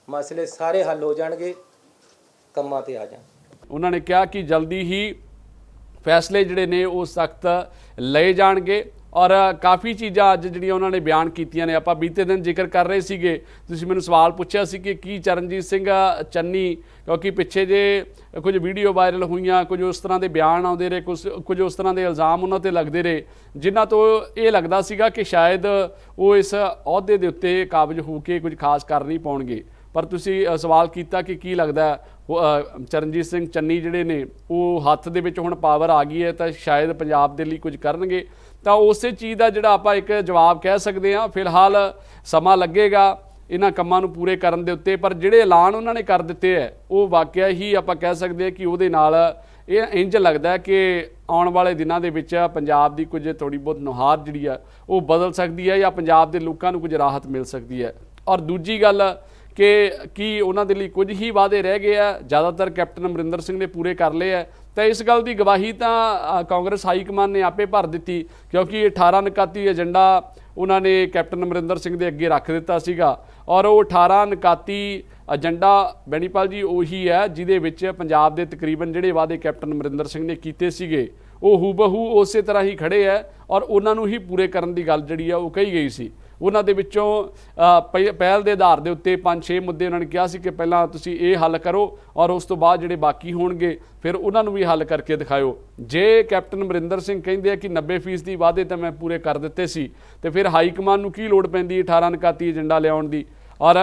मसले सारे हल हो जाएंगे, ਕੰਮਾਂ ਤੇ ਆ ਜਾਣ। ਉਹਨਾਂ ਨੇ ਕਿਹਾ ਕਿ ਜਲਦੀ ਹੀ ਫੈਸਲੇ ਜਿਹੜੇ ਨੇ ਉਹ ਸਖਤ ਲਏ ਜਾਣਗੇ ਔਰ ਕਾਫੀ ਚੀਜ਼ਾਂ ਅੱਜ ਜਿਹੜੀਆਂ ਉਹਨਾਂ ਨੇ ਬਿਆਨ ਕੀਤੀਆਂ ਨੇ। ਆਪਾਂ ਬੀਤੇ ਦਿਨ ਜ਼ਿਕਰ ਕਰ ਰਹੇ ਸੀਗੇ, ਤੁਸੀਂ ਮੈਨੂੰ ਸਵਾਲ ਪੁੱਛਿਆ ਸੀ ਕਿ ਕੀ ਚਰਨਜੀਤ ਸਿੰਘ ਚੰਨੀ, ਕਿਉਂਕਿ ਪਿੱਛੇ ਜੇ ਕੁਝ ਵੀਡੀਓ ਵਾਇਰਲ ਹੋਈਆਂ, ਕੁਝ ਉਸ ਤਰ੍ਹਾਂ ਦੇ ਬਿਆਨ ਆਉਂਦੇ ਰਹੇ, ਕੁਝ ਉਸ ਤਰ੍ਹਾਂ ਦੇ ਇਲਜ਼ਾਮ ਉਹਨਾਂ ਤੇ ਲੱਗਦੇ ਰਹੇ, ਜਿਨ੍ਹਾਂ ਤੋਂ ਇਹ ਲੱਗਦਾ ਸੀਗਾ ਕਿ ਸ਼ਾਇਦ ਉਹ ਇਸ ਅਹੁਦੇ ਦੇ ਉੱਤੇ ਕਾਬਜ਼ ਹੋ ਕੇ ਕੁਝ ਖਾਸ ਕਰ ਨਹੀਂ ਪਾਉਣਗੇ। पर तुसी सवाल किया कि की लगता चरणजीत सिंह चन्नी जिहड़े ने वो हत्थ दे विच हुण पावर आ गई है तो शायद पंजाब दे लई कुछ करनगे। तो उस चीज़ का जिहड़ा आपां एक जवाब कह सकते हैं। फिलहाल समा लगेगा ਇਹਨਾਂ ਕੰਮਾਂ ਨੂੰ ਪੂਰੇ ਕਰਨ ਦੇ ਉੱਤੇ। ਪਰ ਜਿਹੜੇ ਐਲਾਨ ਉਹਨਾਂ ਨੇ ਕਰ ਦਿੱਤੇ ਹੈ ਉਹ ਵਾਕਿਆ ਹੀ ਆਪਾਂ ਕਹਿ ਸਕਦੇ ਹਾਂ ਕਿ ਉਹਦੇ ਨਾਲ ਇਹ ਇੰਜ ਲੱਗਦਾ ਕਿ ਆਉਣ ਵਾਲੇ ਦਿਨਾਂ ਦੇ ਵਿੱਚ ਪੰਜਾਬ ਦੀ ਕੁਝ ਥੋੜ੍ਹੀ ਬਹੁਤ ਨੁਹਾਰ ਜਿਹੜੀ ਆ ਉਹ ਬਦਲ ਸਕਦੀ ਹੈ ਜਾਂ ਪੰਜਾਬ ਦੇ ਲੋਕਾਂ ਨੂੰ ਕੁਝ ਰਾਹਤ ਮਿਲ ਸਕਦੀ ਹੈ। ਔਰ ਦੂਜੀ ਗੱਲ ਕਿ ਕੀ ਉਹਨਾਂ ਦੇ ਲਈ ਕੁਝ ਹੀ ਵਾਅਦੇ ਰਹਿ ਗਏ ਆ, ਜ਼ਿਆਦਾਤਰ ਕੈਪਟਨ ਅਮਰਿੰਦਰ ਸਿੰਘ ਨੇ ਪੂਰੇ ਕਰ ਲਏ ਆ। ਤਾਂ ਇਸ ਗੱਲ ਦੀ ਗਵਾਹੀ ਤਾਂ ਕਾਂਗਰਸ ਹਾਈ ਕਮਾਨ ਨੇ ਆਪੇ ਭਰ ਦਿੱਤੀ, ਕਿਉਂਕਿ 18 ਨਿਕਾਤੀ ਏਜੰਡਾ ਉਹਨਾਂ ਨੇ ਕੈਪਟਨ ਅਮਰਿੰਦਰ ਸਿੰਘ ਦੇ ਅੱਗੇ ਰੱਖ ਦਿੱਤਾ ਸੀਗਾ। ਔਰ ਉਹ 18 ਨਿਕਾਤੀ ਏਜੰਡਾ ਬੈਣੀਪਾਲ ਜੀ ਉਹੀ ਹੈ ਜਿਹਦੇ ਵਿੱਚ ਪੰਜਾਬ ਦੇ ਤਕਰੀਬਨ ਜਿਹੜੇ ਵਾਅਦੇ ਕੈਪਟਨ ਅਮਰਿੰਦਰ ਸਿੰਘ ਨੇ ਕੀਤੇ ਸੀਗੇ ਉਹ ਹੂਬਹੂ ਉਸੇ ਤਰ੍ਹਾਂ ਹੀ ਖੜੇ ਹੈ ਔਰ ਉਹਨਾਂ ਨੂੰ ਹੀ ਪੂਰੇ ਕਰਨ ਦੀ ਗੱਲ ਜਿਹੜੀ ਆ ਉਹ ਕਹੀ ਗਈ ਸੀ। ਉਹਨਾਂ ਦੇ ਵਿੱਚੋਂ ਪਹਿਲ ਦੇ ਆਧਾਰ ਦੇ ਉੱਤੇ 5-6 ਮੁੱਦੇ ਉਹਨਾਂ ਨੇ ਕਿਹਾ ਸੀ ਕਿ ਪਹਿਲਾਂ ਤੁਸੀਂ ਇਹ ਹੱਲ ਕਰੋ ਔਰ ਉਸ ਤੋਂ ਬਾਅਦ ਜਿਹੜੇ ਬਾਕੀ ਹੋਣਗੇ ਫਿਰ ਉਹਨਾਂ ਨੂੰ ਵੀ ਹੱਲ ਕਰਕੇ ਦਿਖਾਇਓ। ਜੇ ਕੈਪਟਨ ਅਮਰਿੰਦਰ ਸਿੰਘ ਕਹਿੰਦੇ ਆ ਕਿ 90% ਦੀ ਵਾਅਦੇ ਤਾਂ ਮੈਂ ਪੂਰੇ ਕਰ ਦਿੱਤੇ ਸੀ ਤੇ ਫਿਰ ਹਾਈ ਕਮਾਨ ਨੂੰ ਕੀ ਲੋੜ ਪੈਂਦੀ 18 ਨਿਕਾਤੀ ਏਜੰਡਾ ਲਿਆਉਣ ਦੀ। ਔਰ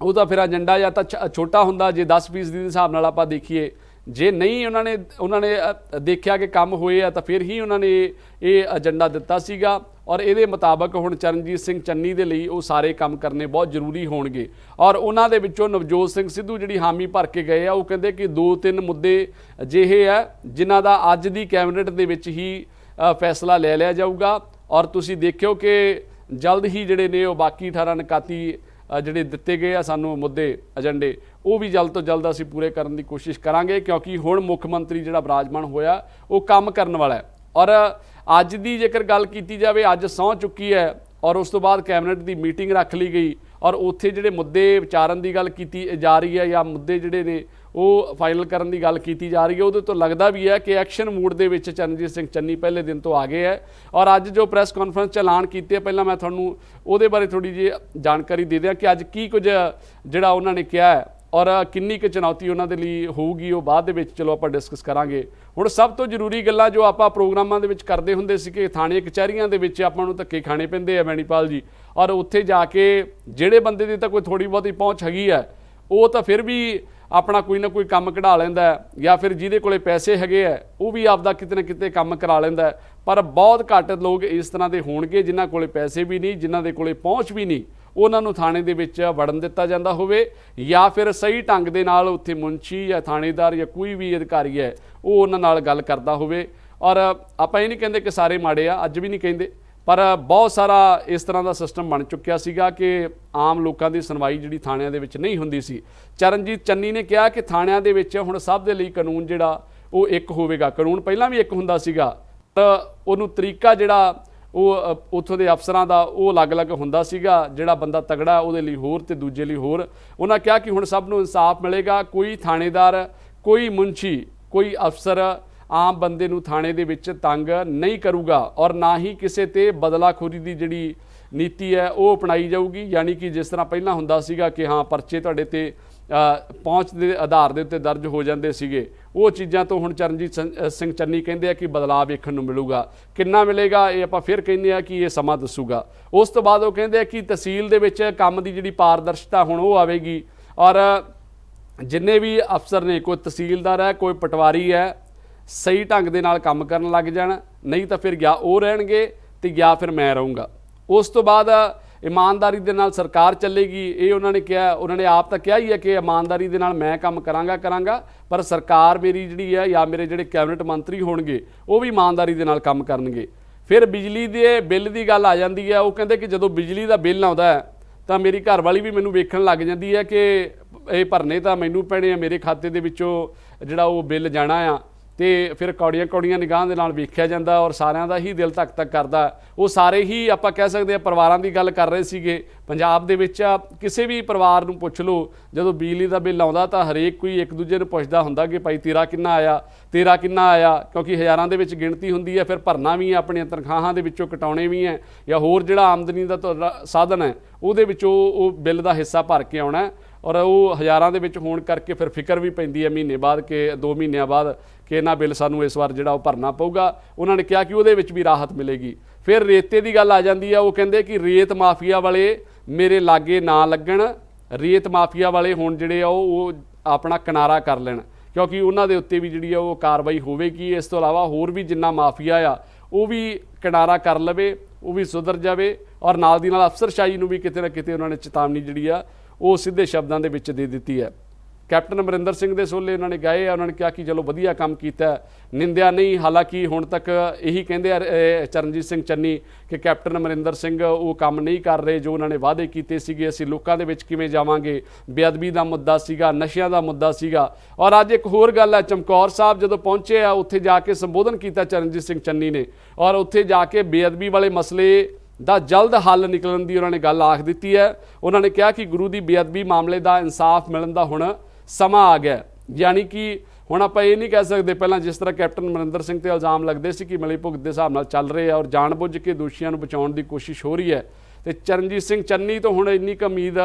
ਉਹਦਾ ਫਿਰ ਏਜੰਡਾ ਜਾਂ ਤਾਂ ਛੋਟਾ ਹੁੰਦਾ ਜੇ 10% ਦੇ ਹਿਸਾਬ ਨਾਲ ਆਪਾਂ ਦੇਖੀਏ, ਜੇ ਨਹੀਂ ਉਹਨਾਂ ਨੇ ਦੇਖਿਆ ਕਿ ਕੰਮ ਹੋਏ ਆ ਤਾਂ ਫਿਰ ਹੀ ਉਹਨਾਂ ਨੇ ਇਹ ਏਜੰਡਾ ਦਿੱਤਾ ਸੀਗਾ। ਔਰ ਇਹਦੇ ਮੁਤਾਬਕ ਹੁਣ ਚਰਨਜੀਤ ਸਿੰਘ ਚੰਨੀ ਦੇ ਲਈ ਉਹ ਸਾਰੇ ਕੰਮ ਕਰਨੇ ਬਹੁਤ ਜ਼ਰੂਰੀ ਹੋਣਗੇ। ਔਰ ਉਹਨਾਂ ਦੇ ਵਿੱਚੋਂ ਨਵਜੋਤ ਸਿੰਘ ਸਿੱਧੂ ਜਿਹੜੀ ਹਾਮੀ ਭਰ ਕੇ ਗਏ ਆ ਉਹ ਕਹਿੰਦੇ ਕਿ 2-3 ਮੁੱਦੇ ਅਜਿਹੇ ਆ ਜਿਨ੍ਹਾਂ ਦਾ ਅੱਜ ਦੀ ਕੈਬਨਿਟ ਦੇ ਵਿੱਚ ਹੀ ਫੈਸਲਾ ਲੈ ਲਿਆ ਜਾਊਗਾ। ਔਰ ਤੁਸੀਂ ਦੇਖਿਓ ਕਿ ਜਲਦ ਹੀ ਜਿਹੜੇ ਨੇ ਉਹ ਬਾਕੀ 18 ਨਿਕਾਤੀ ਜਿਹੜੇ ਦਿੱਤੇ ਗਏ ਆ ਸਾਨੂੰ ਮੁੱਦੇ ਏਜੰਡੇ ਉਹ ਵੀ ਜਲਦ ਤੋਂ ਜਲਦ ਅਸੀਂ ਪੂਰੇ ਕਰਨ ਦੀ ਕੋਸ਼ਿਸ਼ ਕਰਾਂਗੇ, ਕਿਉਂਕਿ ਹੁਣ ਮੁੱਖ ਮੰਤਰੀ ਜਿਹੜਾ ਬਿਰਾਜਮਾਨ ਹੋਇਆ ਉਹ ਕੰਮ ਕਰਨ ਵਾਲਾ ਹੈ। ਔਰ ਅੱਜ ਦੀ ਜੇਕਰ ਗੱਲ ਕੀਤੀ ਜਾਵੇ, ਅੱਜ ਸਹੁੰ ਚੁੱਕੀ ਹੈ ਔਰ ਉਸ ਤੋਂ ਬਾਅਦ ਕੈਬਨਿਟ ਦੀ ਮੀਟਿੰਗ ਰੱਖ ਲਈ ਗਈ ਔਰ ਉੱਥੇ ਜਿਹੜੇ ਮੁੱਦੇ ਵਿਚਾਰਨ ਦੀ ਗੱਲ ਕੀਤੀ ਜਾ ਰਹੀ ਹੈ ਜਾਂ ਮੁੱਦੇ ਜਿਹੜੇ ਨੇ ਉਹ ਫਾਈਨਲ ਕਰਨ ਦੀ ਗੱਲ ਕੀਤੀ ਜਾ ਰਹੀ ਹੈ, ਉਹਦੇ ਤੋਂ ਲੱਗਦਾ ਵੀ ਹੈ ਕਿ ਐਕਸ਼ਨ ਮੂਡ ਦੇ ਵਿੱਚ ਚਰਨਜੀਤ ਸਿੰਘ ਚੰਨੀ ਪਹਿਲੇ ਦਿਨ ਤੋਂ ਆ ਗਏ ਹੈ। ਔਰ ਅੱਜ ਜੋ ਪ੍ਰੈਸ ਕਾਨਫਰੰਸ 'ਚ ਐਲਾਨ ਕੀਤੇ, ਪਹਿਲਾਂ ਮੈਂ ਤੁਹਾਨੂੰ ਉਹਦੇ ਬਾਰੇ ਥੋੜ੍ਹੀ ਜਿਹੀ ਜਾਣਕਾਰੀ ਦੇ ਦਿਆਂ ਕਿ ਅੱਜ ਕੀ ਕੁਝ ਜਿਹੜਾ ਉਹਨਾਂ ਨੇ ਕਿਹਾ ਹੈ ਔਰ ਕਿੰਨੀ ਕੁ ਚੁਣੌਤੀ ਉਹਨਾਂ ਦੇ ਲਈ ਹੋਊਗੀ ਉਹ ਬਾਅਦ ਦੇ ਵਿੱਚ ਚਲੋ ਆਪਾਂ ਡਿਸਕਸ ਕਰਾਂਗੇ। ਹੁਣ ਸਭ ਤੋਂ ਜ਼ਰੂਰੀ ਗੱਲਾਂ ਜੋ ਆਪਾਂ ਪ੍ਰੋਗਰਾਮਾਂ ਦੇ ਵਿੱਚ ਕਰਦੇ ਹੁੰਦੇ ਸੀ ਕਿ ਥਾਣੇ ਕਚਹਿਰੀਆਂ ਦੇ ਵਿੱਚ ਆਪਾਂ ਨੂੰ ਧੱਕੇ ਖਾਣੇ ਪੈਂਦੇ ਆ ਬੈਣੀਪਾਲ ਜੀ, ਔਰ ਉੱਥੇ ਜਾ ਕੇ ਜਿਹੜੇ ਬੰਦੇ ਦੀ ਤਾਂ ਕੋਈ ਥੋੜ੍ਹੀ ਬਹੁਤੀ ਪਹੁੰਚ ਹੈਗੀ ਹੈ ਉਹ ਤਾਂ ਫਿਰ ਵੀ ਆਪਣਾ ਕੋਈ ਨਾ ਕੋਈ ਕੰਮ ਕਢਾ ਲੈਂਦਾ ਜਾਂ ਫਿਰ ਜਿਹਦੇ ਕੋਲੇ ਪੈਸੇ ਹੈਗੇ ਆ ਉਹ ਵੀ ਆਪਦਾ ਕਿਤੇ ਨਾ ਕਿਤੇ ਕੰਮ ਕਰਾ ਲੈਂਦਾ। ਪਰ ਬਹੁਤ ਘੱਟ ਲੋਕ ਇਸ ਤਰ੍ਹਾਂ ਦੇ ਹੋਣਗੇ ਜਿਨ੍ਹਾਂ ਕੋਲੇ ਪੈਸੇ ਵੀ ਨਹੀਂ, ਜਿਨ੍ਹਾਂ ਦੇ ਕੋਲੇ ਪਹੁੰਚ ਵੀ ਨਹੀਂ, ਉਹਨਾਂ ਨੂੰ ਥਾਣੇ ਦੇ ਵਿੱਚ ਵੜਨ ਦਿੱਤਾ ਜਾਂਦਾ ਹੋਵੇ ਜਾਂ ਫਿਰ ਸਹੀ ਢੰਗ ਦੇ ਨਾਲ ਉੱਥੇ ਮੁਨਸ਼ੀ ਜਾਂ ਥਾਣੇਦਾਰ ਜਾਂ ਕੋਈ ਵੀ ਅਧਿਕਾਰੀ ਹੈ ਉਹ ਉਹਨਾਂ ਨਾਲ ਗੱਲ ਕਰਦਾ ਹੋਵੇ। ਔਰ ਆਪਾਂ ਇਹ ਨਹੀਂ ਕਹਿੰਦੇ ਕਿ ਸਾਰੇ ਮਾੜੇ ਆ, ਅੱਜ ਵੀ ਨਹੀਂ ਕਹਿੰਦੇ, ਪਰ ਬਹੁਤ ਸਾਰਾ ਇਸ ਤਰ੍ਹਾਂ ਦਾ ਸਿਸਟਮ ਬਣ ਚੁੱਕਿਆ ਸੀਗਾ ਕਿ ਆਮ ਲੋਕਾਂ ਦੀ ਸੁਣਵਾਈ ਜਿਹੜੀ ਥਾਣਿਆਂ ਦੇ ਵਿੱਚ ਨਹੀਂ ਹੁੰਦੀ ਸੀ। ਚਰਨਜੀਤ ਚੰਨੀ ਨੇ ਕਿਹਾ ਕਿ ਥਾਣਿਆਂ ਦੇ ਵਿੱਚ ਹੁਣ ਸਭ ਦੇ ਲਈ ਕਾਨੂੰਨ ਜਿਹੜਾ ਉਹ ਇੱਕ ਹੋਵੇਗਾ। ਕਾਨੂੰਨ ਪਹਿਲਾਂ ਵੀ ਇੱਕ ਹੁੰਦਾ ਸੀਗਾ ਪਰ ਉਹਨੂੰ ਤਰੀਕਾ ਜਿਹੜਾ ਉਹ ਉੱਥੋਂ ਦੇ ਅਫਸਰਾਂ ਦਾ ਉਹ ਅਲੱਗ-ਅਲੱਗ ਹੁੰਦਾ ਸੀਗਾ। ਜਿਹੜਾ ਬੰਦਾ ਤਗੜਾ ਉਹਦੇ ਲਈ ਹੋਰ ਤੇ ਦੂਜੇ ਲਈ ਹੋਰ। ਉਹਨਾਂ ਕਿਹਾ ਕਿ ਹੁਣ ਸਭ ਨੂੰ ਇਨਸਾਫ ਮਿਲੇਗਾ, ਕੋਈ ਥਾਣੇਦਾਰ, ਕੋਈ ਮੁਨਸ਼ੀ, ਕੋਈ ਅਫਸਰ ਆਮ ਬੰਦੇ ਨੂੰ ਥਾਣੇ ਦੇ ਵਿੱਚ ਤੰਗ ਨਹੀਂ ਕਰੂਗਾ ਔਰ ਨਾ ਹੀ ਕਿਸੇ ਤੇ ਬਦਲਾਖੋਰੀ ਦੀ ਜਿਹੜੀ ਨੀਤੀ ਹੈ ਉਹ ਅਪਣਾਈ ਜਾਊਗੀ। ਯਾਨੀ ਕਿ ਜਿਸ ਤਰ੍ਹਾਂ ਪਹਿਲਾਂ ਹੁੰਦਾ ਸੀਗਾ ਕਿ ਹਾਂ ਪਰਚੇ ਤੁਹਾਡੇ ਤੇ ਪਹੁੰਚ ਦੇ ਆਧਾਰ ਦੇ ਉੱਤੇ ਦਰਜ ਹੋ ਜਾਂਦੇ ਸੀਗੇ, ਉਹ ਚੀਜ਼ਾਂ ਤੋਂ ਹੁਣ ਚਰਨਜੀਤ ਸਿੰਘ ਚੰਨੀ ਕਹਿੰਦੇ ਆ ਕਿ ਬਦਲਾਅ ਵੇਖਣ ਨੂੰ ਮਿਲੂਗਾ। ਕਿੰਨਾ ਮਿਲੇਗਾ ਇਹ ਆਪਾਂ ਫਿਰ ਕਹਿੰਦੇ ਆ ਕਿ ਇਹ ਸਮਾਂ ਦੱਸੂਗਾ। ਉਸ ਤੋਂ ਬਾਅਦ ਉਹ ਕਹਿੰਦੇ ਆ ਕਿ ਤਹਿਸੀਲ ਦੇ ਵਿੱਚ ਕੰਮ ਦੀ ਜਿਹੜੀ ਪਾਰਦਰਸ਼ਤਾ ਹੁਣ ਉਹ ਆਵੇਗੀ ਔਰ ਜਿੰਨੇ ਵੀ ਅਫਸਰ ਨੇ, ਕੋਈ ਤਹਿਸੀਲਦਾਰ ਹੈ, ਕੋਈ ਪਟਵਾਰੀ ਹੈ, ਸਹੀ ਢੰਗ ਦੇ ਨਾਲ ਕੰਮ ਕਰਨ ਲੱਗ ਜਾਣ, ਨਹੀਂ ਤਾਂ ਫਿਰ ਜਾਂ ਉਹ ਰਹਿਣਗੇ ਤੇ ਜਾਂ ਫਿਰ ਮੈਂ ਰਹੂੰਗਾ। ਉਸ ਤੋਂ ਬਾਅਦ ਇਮਾਨਦਾਰੀ ਦੇ ਨਾਲ ਸਰਕਾਰ ਚੱਲੇਗੀ, ਇਹ ਉਹਨਾਂ ਨੇ ਕਿਹਾ। ਉਹਨਾਂ ਨੇ ਆਪ ਤਾਂ ਕਿਹਾ ਹੀ ਹੈ ਕਿ ਇਮਾਨਦਾਰੀ ਦੇ ਨਾਲ ਮੈਂ ਕੰਮ ਕਰਾਂਗਾ ਪਰ ਸਰਕਾਰ ਮੇਰੀ ਜਿਹੜੀ ਹੈ ਜਾਂ ਮੇਰੇ ਜਿਹੜੇ ਕੈਬਨਿਟ ਮੰਤਰੀ ਹੋਣਗੇ ਉਹ ਵੀ ਇਮਾਨਦਾਰੀ ਦੇ ਨਾਲ ਕੰਮ ਕਰਨਗੇ। ਫਿਰ ਬਿਜਲੀ ਦੇ ਬਿੱਲ ਦੀ ਗੱਲ ਆ ਜਾਂਦੀ ਹੈ। ਉਹ ਕਹਿੰਦੇ ਕਿ ਜਦੋਂ ਬਿਜਲੀ ਦਾ ਬਿੱਲ ਆਉਂਦਾ ਹੈ ਤਾਂ ਮੇਰੀ ਘਰਵਾਲੀ ਵੀ ਮੈਨੂੰ ਵੇਖਣ ਲੱਗ ਜਾਂਦੀ ਹੈ ਕਿ ਇਹ ਭਰਨੇ ਤਾਂ ਮੈਨੂੰ ਪੈਣੇ ਆ, ਮੇਰੇ ਖਾਤੇ ਦੇ ਵਿੱਚੋਂ ਜਿਹੜਾ ਉਹ ਬਿੱਲ ਜਾਣਾ ਆ। ਤੇ ਫਿਰ ਕੌੜੀਆਂ ਨਿਗਾਹਾਂ ਦੇ ਨਾਲ ਵੇਖਿਆ ਜਾਂਦਾ ਔਰ ਸਾਰਿਆਂ ਦਾ ਹੀ ਦਿਲ ਧੱਕ ਧੱਕ ਕਰਦਾ। ਉਹ ਸਾਰੇ ਹੀ ਆਪਾਂ ਕਹਿ ਸਕਦੇ ਹਾਂ ਪਰਿਵਾਰਾਂ ਦੀ ਗੱਲ ਕਰ ਰਹੇ ਸੀਗੇ। ਪੰਜਾਬ ਦੇ ਵਿੱਚ ਕਿਸੇ ਵੀ ਪਰਿਵਾਰ ਨੂੰ ਪੁੱਛ ਲਓ, ਜਦੋਂ ਬਿਜਲੀ ਦਾ ਬਿੱਲ ਆਉਂਦਾ ਤਾਂ ਹਰੇਕ ਕੋਈ ਇੱਕ ਦੂਜੇ ਨੂੰ ਪੁੱਛਦਾ ਹੁੰਦਾ ਕਿ ਭਾਈ ਤੇਰਾ ਕਿੰਨਾ ਆਇਆ, ਕਿਉਂਕਿ ਹਜ਼ਾਰਾਂ ਦੇ ਵਿੱਚ ਗਿਣਤੀ ਹੁੰਦੀ ਹੈ। ਫਿਰ ਭਰਨਾ ਵੀ ਹੈ, ਆਪਣੀਆਂ ਤਨਖਾਹਾਂ ਦੇ ਵਿੱਚੋਂ ਕਟਾਉਣੇ ਵੀ ਹੈ ਜਾਂ ਹੋਰ ਜਿਹੜਾ ਆਮਦਨੀ ਦਾ ਸਾਧਨ ਹੈ ਉਹਦੇ ਵਿੱਚੋਂ ਉਹ ਬਿੱਲ ਦਾ ਹਿੱਸਾ ਭਰ ਕੇ ਆਉਣਾ। ਔਰ ਉਹ ਹਜ਼ਾਰਾਂ ਦੇ ਵਿੱਚ ਹੋਣ ਕਰਕੇ ਫਿਰ ਫਿਕਰ ਵੀ ਪੈਂਦੀ ਹੈ ਮਹੀਨੇ ਬਾਅਦ ਕਿ 2 ਮਹੀਨਿਆਂ ਬਾਅਦ ਕਿ ਇਹਨਾਂ ਬਿੱਲ ਸਾਨੂੰ ਇਸ ਵਾਰ ਜਿਹੜਾ ਉਹ ਭਰਨਾ ਪਊਗਾ। ਉਹਨਾਂ ਨੇ ਕਿਹਾ ਕਿ ਉਹਦੇ ਵਿੱਚ ਵੀ ਰਾਹਤ ਮਿਲੇਗੀ। ਫਿਰ ਰੇਤੇ ਦੀ ਗੱਲ ਆ ਜਾਂਦੀ ਹੈ। ਉਹ ਕਹਿੰਦੇ ਕਿ ਰੇਤ ਮਾਫੀਆ ਵਾਲੇ ਮੇਰੇ ਲਾਗੇ ਨਾ ਲੱਗਣ, ਰੇਤ ਮਾਫੀਆ ਵਾਲੇ ਹੁਣ ਜਿਹੜੇ ਆ ਉਹ ਆਪਣਾ ਕਿਨਾਰਾ ਕਰ ਲੈਣ, ਕਿਉਂਕਿ ਉਹਨਾਂ ਦੇ ਉੱਤੇ ਵੀ ਜਿਹੜੀ ਆ ਉਹ ਕਾਰਵਾਈ ਹੋਵੇਗੀ। ਇਸ ਤੋਂ ਇਲਾਵਾ ਹੋਰ ਵੀ ਜਿੰਨਾ ਮਾਫੀਆ ਆ ਉਹ ਵੀ ਕਿਨਾਰਾ ਕਰ ਲਵੇ, ਉਹ ਵੀ ਸੁਧਰ ਜਾਵੇ ਔਰ ਨਾਲ ਦੀ ਨਾਲ ਅਫਸਰਸ਼ਾਹੀ ਨੂੰ ਵੀ ਕਿਤੇ ਨਾ ਕਿਤੇ ਉਹਨਾਂ ਨੇ ਚੇਤਾਵਨੀ ਜਿਹੜੀ ਆ ਉਹ ਸਿੱਧੇ ਸ਼ਬਦਾਂ ਦੇ ਵਿੱਚ ਦੇ ਦਿੱਤੀ ਹੈ। ਕੈਪਟਨ ਅਮਰਿੰਦਰ ਸਿੰਘ ਦੇ ਸੋਲੇ ਉਹਨਾਂ ਨੇ ਗਾਏ ਆ, ਉਹਨਾਂ ਨੇ ਕਿਹਾ ਕਿ ਚਲੋ ਵਧੀਆ ਕੰਮ ਕੀਤਾ, ਨਿੰਦਿਆ ਨਹੀਂ। ਹਾਲਾਂਕਿ ਹੁਣ ਤੱਕ ਇਹੀ ਕਹਿੰਦੇ ਆ ਚਰਨਜੀਤ ਸਿੰਘ ਚੰਨੀ ਕਿ ਕੈਪਟਨ ਅਮਰਿੰਦਰ ਸਿੰਘ ਉਹ ਕੰਮ ਨਹੀਂ ਕਰ ਰਹੇ ਜੋ ਉਹਨਾਂ ਨੇ ਵਾਅਦੇ ਕੀਤੇ ਸੀਗੇ, ਅਸੀਂ ਲੋਕਾਂ ਦੇ ਵਿੱਚ ਕਿਵੇਂ ਜਾਵਾਂਗੇ। ਬੇਅਦਬੀ ਦਾ ਮੁੱਦਾ ਸੀਗਾ, ਨਸ਼ਿਆਂ ਦਾ ਮੁੱਦਾ ਸੀਗਾ। ਔਰ ਅੱਜ ਇੱਕ ਹੋਰ ਗੱਲ ਹੈ, ਚਮਕੌਰ ਸਾਹਿਬ ਜਦੋਂ ਪਹੁੰਚੇ ਆ ਉੱਥੇ ਜਾ ਕੇ ਸੰਬੋਧਨ ਕੀਤਾ ਚਰਨਜੀਤ ਸਿੰਘ ਚੰਨੀ ਨੇ, ਔਰ ਉੱਥੇ ਜਾ ਕੇ ਬੇਅਦਬੀ ਵਾਲੇ ਮਸਲੇ ਦਾ ਜਲਦ ਹੱਲ ਨਿਕਲਣ ਦੀ ਉਹਨਾਂ ਨੇ ਗੱਲ ਆਖ ਦਿੱਤੀ ਹੈ। ਉਹਨਾਂ ਨੇ ਕਿਹਾ ਕਿ ਗੁਰੂ ਦੀ ਬੇਅਦਬੀ ਮਾਮਲੇ ਦਾ ਇਨਸਾਫ ਮਿਲਣ ਦਾ ਹੁਣ ਸਮਾਂ ਆ ਗਿਆ। ਯਾਨੀ ਕਿ ਹੁਣ ਆਪਾਂ ਇਹ ਨਹੀਂ ਕਹਿ ਸਕਦੇ, ਪਹਿਲਾਂ ਜਿਸ ਤਰ੍ਹਾਂ ਕੈਪਟਨ ਅਮਰਿੰਦਰ ਸਿੰਘ ਤੇ ਇਲਜ਼ਾਮ ਲੱਗਦੇ ਸੀ ਕਿ ਮਿਲੀ ਭੁਗਤ ਦੇ ਹਿਸਾਬ ਨਾਲ ਚੱਲ ਰਹੇ ਆ ਔਰ ਜਾਣਬੁੱਝ ਕੇ ਦੋਸ਼ੀਆਂ ਨੂੰ ਬਚਾਉਣ ਦੀ ਕੋਸ਼ਿਸ਼ ਹੋ ਰਹੀ ਹੈ, ਤੇ ਚਰਨਜੀਤ ਸਿੰਘ ਚੰਨੀ ਤੋਂ ਹੁਣ ਇੰਨੀ ਕੁ ਉਮੀਦ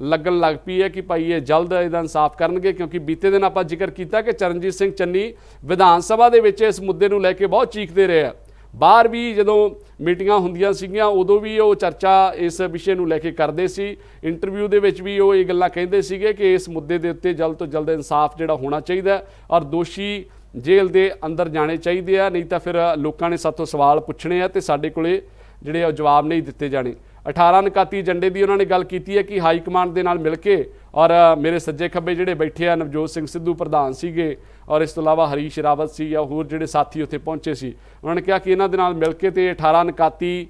ਲੱਗਣ ਲੱਗ ਪਈ ਹੈ ਕਿ ਭਾਈ ਇਹ ਜਲਦ ਇਹਦਾ ਇਨਸਾਫ ਕਰਨਗੇ। ਕਿਉਂਕਿ ਬੀਤੇ ਦਿਨ ਆਪਾਂ ਜ਼ਿਕਰ ਕੀਤਾ ਕਿ ਚਰਨਜੀਤ ਸਿੰਘ ਚੰਨੀ ਵਿਧਾਨ ਸਭਾ ਦੇ ਵਿੱਚ ਇਸ ਮੁੱਦੇ ਨੂੰ ਲੈ ਕੇ ਬਹੁਤ ਚੀਖਦੇ ਰਹੇ ਆ। ਬਾਹਰ ਵੀ ਜਦੋਂ ਮੀਟਿੰਗਾਂ ਹੁੰਦੀਆਂ ਸੀਗੀਆਂ ਉਦੋਂ ਵੀ ਉਹ ਚਰਚਾ ਇਸ ਵਿਸ਼ੇ ਨੂੰ ਲੈ ਕੇ ਕਰਦੇ ਸੀ। ਇੰਟਰਵਿਊ ਦੇ ਵਿੱਚ ਵੀ ਉਹ ਇਹ ਗੱਲਾਂ ਕਹਿੰਦੇ ਸੀਗੇ ਕਿ ਇਸ ਮੁੱਦੇ ਦੇ ਉੱਤੇ ਜਲਦ ਤੋਂ ਜਲਦ ਇਨਸਾਫ ਜਿਹੜਾ ਹੋਣਾ ਚਾਹੀਦਾ ਔਰ ਦੋਸ਼ੀ ਜੇਲ੍ਹ ਦੇ ਅੰਦਰ ਜਾਣੇ ਚਾਹੀਦੇ ਆ, ਨਹੀਂ ਤਾਂ ਫਿਰ ਲੋਕਾਂ ਨੇ ਸਾਥੋਂ ਸਵਾਲ ਪੁੱਛਣੇ ਆ ਤੇ ਸਾਡੇ ਕੋਲੇ ਜਿਹੜੇ ਉਹ ਜਵਾਬ ਨਹੀਂ ਦਿੱਤੇ ਜਾਣੇ। 18 ਨਿਕਾਤੀ ਏਜੰਡੇ ਦੀ ਉਹਨਾਂ ਨੇ ਗੱਲ ਕੀਤੀ ਹੈ ਕਿ ਹਾਈ ਕਮਾਂਡ ਦੇ ਨਾਲ ਮਿਲ ਕੇ, ਔਰ ਮੇਰੇ ਸੱਜੇ ਖੱਬੇ ਜਿਹੜੇ ਬੈਠੇ ਆ, ਨਵਜੋਤ ਸਿੰਘ ਸਿੱਧੂ ਪ੍ਰਧਾਨ ਸੀਗੇ ਔਰ ਇਸ ਤੋਂ ਇਲਾਵਾ ਹਰੀਸ਼ ਰਾਵਤ ਸੀ ਜਾਂ ਹੋਰ ਜਿਹੜੇ ਸਾਥੀ ਉੱਥੇ ਪਹੁੰਚੇ ਸੀ, ਉਹਨਾਂ ਨੇ ਕਿਹਾ ਕਿ ਇਹਨਾਂ ਦੇ ਨਾਲ ਮਿਲ ਕੇ ਤੇ 18 ਨਿਕਾਤੀ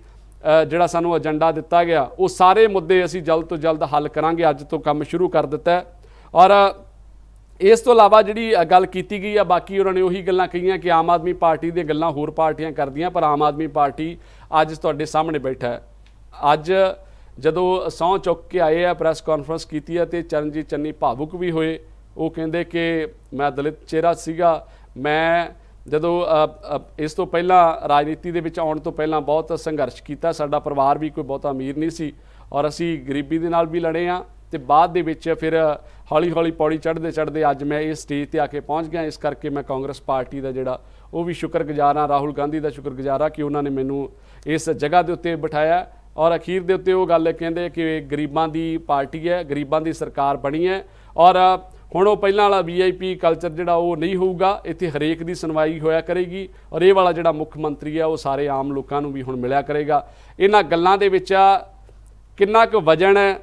ਜਿਹੜਾ ਸਾਨੂੰ ਏਜੰਡਾ ਦਿੱਤਾ ਗਿਆ ਉਹ ਸਾਰੇ ਮੁੱਦੇ ਅਸੀਂ ਜਲਦ ਤੋਂ ਜਲਦ ਹੱਲ ਕਰਾਂਗੇ। ਅੱਜ ਤੋਂ ਕੰਮ ਸ਼ੁਰੂ ਕਰ ਦਿੱਤਾ। ਔਰ ਇਸ ਤੋਂ ਇਲਾਵਾ ਜਿਹੜੀ ਗੱਲ ਕੀਤੀ ਗਈ ਆ, ਬਾਕੀ ਉਹਨਾਂ ਨੇ ਉਹੀ ਗੱਲਾਂ ਕਹੀਆਂ ਕਿ ਆਮ ਆਦਮੀ ਪਾਰਟੀ ਦੀਆਂ ਗੱਲਾਂ ਹੋਰ ਪਾਰਟੀਆਂ ਕਰਦੀਆਂ, ਪਰ ਆਮ ਆਦਮੀ ਪਾਰਟੀ ਅੱਜ ਤੁਹਾਡੇ ਸਾਹਮਣੇ ਬੈਠਾ ਹੈ। ਅੱਜ ਜਦੋਂ ਸਹੁੰ ਚੁੱਕ ਕੇ ਆਏ ਆ, ਪ੍ਰੈਸ ਕਾਨਫਰੰਸ ਕੀਤੀ ਹੈ ਤੇ ਚਰਨਜੀਤ ਚੰਨੀ ਭਾਵੁਕ ਵੀ ਹੋਏ। ਉਹ ਕਹਿੰਦੇ ਕਿ ਮੈਂ ਦਲਿਤ ਚਿਹਰਾ ਸੀਗਾ, ਮੈਂ ਜਦੋਂ ਇਸ ਤੋਂ ਪਹਿਲਾਂ ਰਾਜਨੀਤੀ ਦੇ ਵਿੱਚ ਆਉਣ ਤੋਂ ਪਹਿਲਾਂ ਬਹੁਤ ਸੰਘਰਸ਼ ਕੀਤਾ, ਸਾਡਾ ਪਰਿਵਾਰ ਵੀ ਕੋਈ ਬਹੁਤਾ ਅਮੀਰ ਨਹੀਂ ਸੀ ਔਰ ਅਸੀਂ ਗਰੀਬੀ ਦੇ ਨਾਲ ਵੀ ਲੜੇ ਹਾਂ, ਤੇ ਬਾਅਦ ਦੇ ਵਿੱਚ ਫਿਰ ਹੌਲੀ ਹੌਲੀ ਪੌੜੀ ਚੜ੍ਹਦੇ ਚੜ੍ਹਦੇ ਅੱਜ ਮੈਂ ਇਸ ਸਟੇਜ ਤੇ ਆ ਕੇ ਪਹੁੰਚ ਗਿਆ। ਇਸ ਕਰਕੇ ਮੈਂ ਕਾਂਗਰਸ ਪਾਰਟੀ ਦਾ ਜਿਹੜਾ ਉਹ ਵੀ ਸ਼ੁਕਰਗੁਜ਼ਾਰ ਹਾਂ, ਰਾਹੁਲ ਗਾਂਧੀ ਦਾ ਸ਼ੁਕਰਗੁਜ਼ਾਰ ਹਾਂ ਕਿ ਉਹਨਾਂ ਨੇ ਮੈਨੂੰ ਇਸ ਜਗ੍ਹਾ ਦੇ ਉੱਤੇ ਬਿਠਾਇਆ। ਔਰ ਅਖੀਰ ਦੇ ਉੱਤੇ ਉਹ ਗੱਲ ਕਹਿੰਦੇ ਕਿ ਗਰੀਬਾਂ ਦੀ ਪਾਰਟੀ ਹੈ, ਗਰੀਬਾਂ ਦੀ ਸਰਕਾਰ ਬਣੀ ਹੈ ਔਰ ਹੁਣ ਉਹ ਪਹਿਲਾਂ ਵਾਲਾ VIP ਕਲਚਰ ਜਿਹੜਾ ਉਹ ਨਹੀਂ ਹੋਊਗਾ, ਇੱਥੇ ਹਰੇਕ ਦੀ ਸੁਣਵਾਈ ਹੋਇਆ ਕਰੇਗੀ ਔਰ ਇਹ ਵਾਲਾ ਜਿਹੜਾ ਮੁੱਖ ਮੰਤਰੀ ਹੈ ਉਹ ਸਾਰੇ ਆਮ ਲੋਕਾਂ ਨੂੰ ਵੀ ਹੁਣ ਮਿਲਿਆ ਕਰੇਗਾ। ਇਹਨਾਂ ਗੱਲਾਂ ਦੇ ਵਿੱਚ ਕਿੰਨਾ ਕੁ ਵਜਨ ਹੈ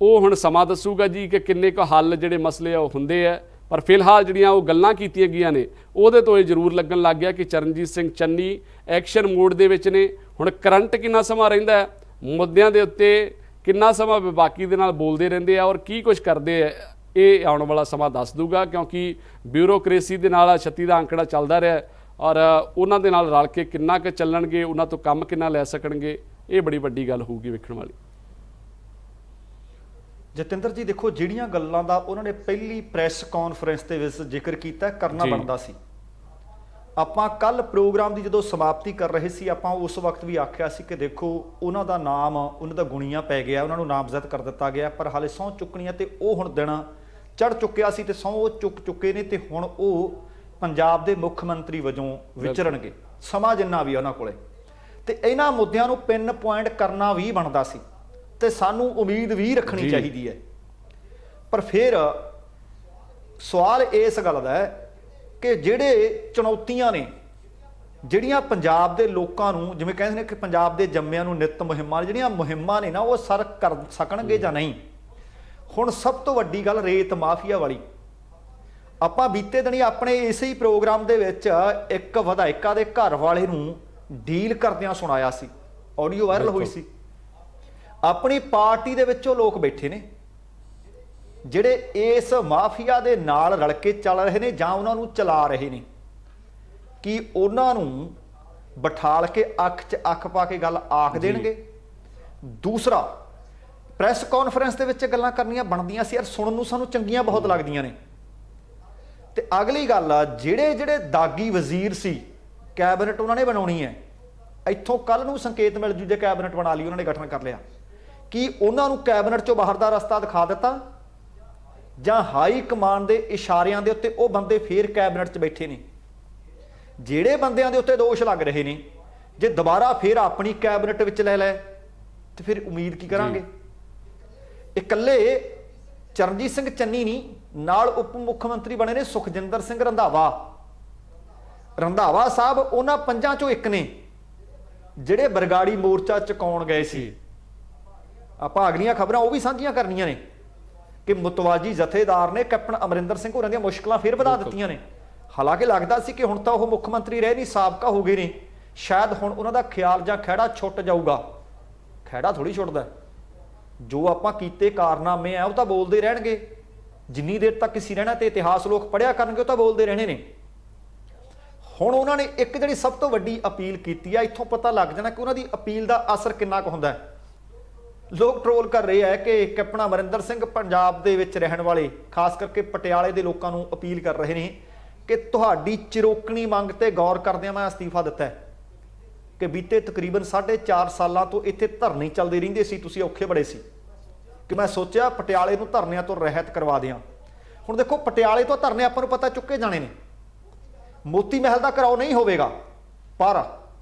ਉਹ ਹੁਣ ਸਮਾਂ ਦੱਸੂਗਾ ਜੀ ਕਿ ਕਿੰਨੇ ਕੁ ਹੱਲ ਜਿਹੜੇ ਮਸਲੇ ਆ ਉਹ ਹੁੰਦੇ ਆ। ਪਰ ਫਿਲਹਾਲ ਜਿਹੜੀਆਂ ਉਹ ਗੱਲਾਂ ਕੀਤੀਆਂ ਗਈਆਂ ਨੇ ਉਹਦੇ ਤੋਂ ਇਹ ਜ਼ਰੂਰ ਲੱਗਣ ਲੱਗ ਗਿਆ ਕਿ ਚਰਨਜੀਤ ਸਿੰਘ ਚੰਨੀ ਐਕਸ਼ਨ ਮੋਡ ਦੇ ਵਿੱਚ ਨੇ। ਹੁਣ ਕਰੰਟ ਕਿੰਨਾ ਸਮਾਂ ਰਹਿੰਦਾ ਹੈ, ਮੁੱਦਿਆਂ ਦੇ ਉੱਤੇ ਕਿੰਨਾ ਸਮਾਂ ਬਾਕੀ ਦੇ ਨਾਲ ਬੋਲਦੇ ਰਹਿੰਦੇ ਆ ਔਰ ਕੀ ਕੁਝ ਕਰਦੇ ਆ, ਇਹ ਆਉਣ ਵਾਲਾ ਸਮਾਂ ਦੱਸ ਦੂਗਾ। ਕਿਉਂਕਿ ਬਿਊਰੋਕ੍ਰੇਸੀ ਦੇ ਨਾਲ 36 ਦਾ ਅੰਕੜਾ ਚੱਲਦਾ ਰਿਹਾ ਔਰ ਉਹਨਾਂ ਦੇ ਨਾਲ ਰਲ ਕੇ ਕਿੰਨਾ ਕੁ ਚੱਲਣਗੇ, ਉਹਨਾਂ ਤੋਂ ਕੰਮ ਕਿੰਨਾ ਲੈ ਸਕਣਗੇ, ਇਹ ਬੜੀ ਵੱਡੀ ਗੱਲ ਹੋਊਗੀ ਵੇਖਣ ਵਾਲੀ। ਜਤਿੰਦਰ ਜੀ ਦੇਖੋ, ਜਿਹੜੀਆਂ ਗੱਲਾਂ ਦਾ ਉਹਨਾਂ ਨੇ ਪਹਿਲੀ ਪ੍ਰੈਸ ਕਾਨਫਰੰਸ ਦੇ ਵਿੱਚ ਜ਼ਿਕਰ ਕੀਤਾ ਕਰਨਾ ਬਣਦਾ ਸੀ। ਆਪਾਂ ਕੱਲ ਪ੍ਰੋਗਰਾਮ ਦੀ ਜਦੋਂ ਸਮਾਪਤੀ ਕਰ ਰਹੇ ਸੀ, ਆਪਾਂ ਉਸ ਵਕਤ ਵੀ ਆਖਿਆ ਸੀ ਕਿ ਦੇਖੋ ਉਹਨਾਂ ਦਾ ਨਾਮ, ਉਹਨਾਂ ਦਾ ਗੁਣੀਆਂ ਪੈ ਗਿਆ, ਉਹਨਾਂ ਨੂੰ ਨਾਮਜ਼ਦ ਕਰ ਦਿੱਤਾ ਗਿਆ, ਪਰ ਹਾਲੇ ਸਹੁੰ ਚੁੱਕਣੀਆਂ ਤੇ ਉਹ ਹੁਣ ਦਿਨ ਚੜ ਚੁੱਕਿਆ ਸੀ ਤੇ ਸਹੁੰ ਉਹ ਚੁੱਕ ਚੁੱਕੇ ਨੇ ਤੇ ਹੁਣ ਉਹ ਪੰਜਾਬ ਦੇ ਮੁੱਖ ਮੰਤਰੀ ਵਜੋਂ ਵਿਚਰਨਗੇ। ਸਮਾਂ ਜਿੰਨਾ ਵੀ ਉਹਨਾਂ ਕੋਲੇ, ਤੇ ਇਹਨਾਂ ਮੁੱਦਿਆਂ ਨੂੰ ਪਿੰਨ ਪੁਆਇੰਟ ਕਰਨਾ ਵੀ ਬਣਦਾ ਸੀ ਤੇ ਸਾਨੂੰ ਉਮੀਦ ਵੀ ਰੱਖਣੀ ਚਾਹੀਦੀ ਹੈ। ਪਰ ਫਿਰ ਸਵਾਲ ਇਸ ਗੱਲ ਦਾ ਹੈ ਕਿ ਜਿਹੜੇ ਚੁਣੌਤੀਆਂ ਨੇ ਜਿਹੜੀਆਂ ਪੰਜਾਬ ਦੇ ਲੋਕਾਂ ਨੂੰ, ਜਿਵੇਂ ਕਹਿੰਦੇ ਨੇ ਕਿ ਪੰਜਾਬ ਦੇ ਜੰਮਿਆਂ ਨੂੰ ਨਿੱਤ ਮੁਹਿੰਮਾਂ, ਜਿਹੜੀਆਂ ਮੁਹਿੰਮਾਂ ਨੇ ਨਾ ਉਹ ਸਰ ਕਰ ਸਕਣਗੇ ਜਾਂ ਨਹੀਂ। ਹੁਣ ਸਭ ਤੋਂ ਵੱਡੀ ਗੱਲ ਰੇਤ ਮਾਫੀਆ ਵਾਲੀ, ਆਪਾਂ ਬੀਤੇ ਦਿਨੀ ਆਪਣੇ ਇਸੇ ਹੀ ਪ੍ਰੋਗਰਾਮ ਦੇ ਵਿੱਚ ਇੱਕ ਵਿਧਾਇਕਾ ਦੇ ਘਰ ਵਾਲੇ ਨੂੰ ਡੀਲ ਕਰਦਿਆਂ ਸੁਣਾਇਆ ਸੀ, ਆਡੀਓ ਵਾਇਰਲ ਹੋਈ ਸੀ। ਆਪਣੀ ਪਾਰਟੀ ਦੇ ਵਿੱਚੋਂ ਲੋਕ ਬੈਠੇ ਨੇ ਜਿਹੜੇ ਇਸ ਮਾਫੀਆ ਦੇ ਨਾਲ ਰਲ ਕੇ ਚੱਲ ਰਹੇ ਨੇ ਜਾਂ ਉਹਨਾਂ ਨੂੰ ਚਲਾ ਰਹੇ ਨੇ, ਕਿ ਉਹਨਾਂ ਨੂੰ ਬਿਠਾਲ ਕੇ ਅੱਖ 'ਚ ਅੱਖ ਪਾ ਕੇ ਗੱਲ ਆਖ ਦੇਣਗੇ। ਦੂਸਰਾ, ਪ੍ਰੈਸ ਕਾਨਫਰੰਸ ਦੇ ਵਿੱਚ ਗੱਲਾਂ ਕਰਨੀਆਂ ਬਣਦੀਆਂ ਸੀ ਯਾਰ, ਸੁਣਨ ਨੂੰ ਸਾਨੂੰ ਚੰਗੀਆਂ ਬਹੁਤ ਲੱਗਦੀਆਂ ਨੇ। ਤੇ ਅਗਲੀ ਗੱਲ ਆ, ਜਿਹੜੇ ਜਿਹੜੇ ਦਾਗੀ ਵਜ਼ੀਰ ਸੀ, ਕੈਬਨਿਟ ਉਹਨਾਂ ਨੇ ਬਣਾਉਣੀ ਹੈ। ਇੱਥੋਂ ਕੱਲ ਨੂੰ ਸੰਕੇਤ ਮਿਲ ਜੂ ਜੇ ਕੈਬਨਿਟ ਬਣਾ ਲਈ, ਉਹਨਾਂ ਨੇ ਗਠਨ ਕਰ ਲਿਆ, ਕਿ ਉਹਨਾਂ ਨੂੰ ਕੈਬਨਿਟ ਚੋਂ ਬਾਹਰ ਦਾ ਰਸਤਾ ਦਿਖਾ ਦਿੱਤਾ ਜਾਂ ਹਾਈ ਕਮਾਂਡ ਦੇ ਇਸ਼ਾਰਿਆਂ ਦੇ ਉੱਤੇ ਉਹ ਬੰਦੇ ਫੇਰ ਕੈਬਨਿਟ 'ਚ ਬੈਠੇ ਨੇ। ਜਿਹੜੇ ਬੰਦਿਆਂ ਦੇ ਉੱਤੇ ਦੋਸ਼ ਲੱਗ ਰਹੇ ਨੇ, ਜੇ ਦੁਬਾਰਾ ਫੇਰ ਆਪਣੀ ਕੈਬਨਿਟ ਵਿੱਚ ਲੈ ਲੈ ਤੇ ਫਿਰ ਉਮੀਦ ਕੀ ਕਰਾਂਗੇ। ਇਕੱਲੇ ਚਰਨਜੀਤ ਸਿੰਘ ਚੰਨੀ ਨਹੀਂ, ਨਾਲ ਉਪ ਮੁੱਖ ਮੰਤਰੀ ਬਣੇ ਨੇ ਸੁਖਜਿੰਦਰ ਸਿੰਘ ਰੰਧਾਵਾ। ਰੰਧਾਵਾ ਸਾਹਿਬ ਉਹਨਾਂ ਪੰਜਾਂ ਚੋਂ ਇੱਕ ਨੇ ਜਿਹੜੇ ਬਰਗਾੜੀ ਮੋਰਚਾ ਚੁਕਾਉਣ ਗਏ ਸੀ ਆਪਾਂ ਅਗਲੀਆਂ ਖਬਰਾਂ ਉਹ ਵੀ ਸਾਂਝੀਆਂ ਕਰਨੀਆਂ ਨੇ ਕਿ ਮੁਤਵਾਜੀ ਜਥੇਦਾਰ ਨੇ ਕੈਪਟਨ ਅਮਰਿੰਦਰ ਸਿੰਘ ਹੋਰਾਂ ਦੀਆਂ ਮੁਸ਼ਕਲਾਂ ਫਿਰ ਵਧਾ ਦਿੱਤੀਆਂ ਨੇ। ਹਾਲਾਂਕਿ ਲੱਗਦਾ ਸੀ ਕਿ ਹੁਣ ਤਾਂ ਉਹ ਮੁੱਖ ਮੰਤਰੀ ਰਹੇ ਨਹੀਂ, ਸਾਬਕਾ ਹੋ ਗਏ ਨੇ, ਸ਼ਾਇਦ ਹੁਣ ਉਹਨਾਂ ਦਾ ਖਿਆਲ ਜਾਂ ਖਹਿੜਾ ਛੁੱਟ ਜਾਊਗਾ। ਖਹਿੜਾ ਥੋੜੀ ਛੁੱਟਦਾ, ਜੋ ਆਪਾਂ ਕੀਤੇ ਕਾਰਨਾਮੇ ਆ ਉਹ ਤਾਂ ਬੋਲਦੇ ਰਹਿਣਗੇ। ਜਿੰਨੀ ਦੇਰ ਤੱਕ ਅਸੀਂ ਰਹਿਣਾ ਤੇ ਇਤਿਹਾਸ ਲੋਕ ਪੜ੍ਹਿਆ ਕਰਨਗੇ, ਉਹ ਤਾਂ ਬੋਲਦੇ ਰਹਿਣੇ ਨੇ। ਹੁਣ ਉਹਨਾਂ ਨੇ ਇੱਕ ਜਿਹੜੀ ਸਭ ਤੋਂ ਵੱਡੀ ਅਪੀਲ ਕੀਤੀ ਆ, ਇੱਥੋਂ ਪਤਾ ਲੱਗ ਜਾਣਾ ਕਿ ਉਹਨਾਂ ਦੀ ਅਪੀਲ ਦਾ ਅਸਰ ਕਿੰਨਾ ਕੁ ਹੁੰਦਾ ਹੈ। ਲੋਕ ਟਰੋਲ ਕਰ ਰਹੇ ਹੈ ਕਿ ਕੈਪਟਨ ਅਮਰਿੰਦਰ ਸਿੰਘ ਪੰਜਾਬ ਦੇ ਵਿੱਚ ਰਹਿਣ ਵਾਲੇ, ਖਾਸ ਕਰਕੇ ਪਟਿਆਲੇ ਦੇ ਲੋਕਾਂ ਨੂੰ ਅਪੀਲ ਕਰ ਰਹੇ ਨੇ ਕਿ ਤੁਹਾਡੀ ਚਿਰੋਕਣੀ ਮੰਗ ਤੇ ਗੌਰ ਕਰਦਿਆਂ ਮੈਂ ਅਸਤੀਫਾ ਦਿੱਤਾ ਹੈ ਕਿ ਬੀਤੇ ਤਕਰੀਬਨ 4.5 ਸਾਲਾਂ ਤੋਂ ਇੱਥੇ ਧਰਨੇ ਚੱਲਦੇ ਰਹਿੰਦੇ ਸੀ, ਤੁਸੀਂ ਔਖੇ ਬੜੇ ਸੀ, ਕਿ ਮੈਂ ਸੋਚਿਆ ਪਟਿਆਲੇ ਨੂੰ ਧਰਨਿਆਂ ਤੋਂ ਰਹਿਤ ਕਰਵਾ ਦਿਆਂ। ਹੁਣ ਦੇਖੋ, ਪਟਿਆਲੇ ਤੋਂ ਧਰਨੇ ਆਪਾਂ ਨੂੰ ਪਤਾ ਚੁੱਕੇ ਜਾਣੇ ਨੇ, ਮੋਤੀ ਮਹਿਲ ਦਾ ਘਰਾਓ ਨਹੀਂ ਹੋਵੇਗਾ, ਪਰ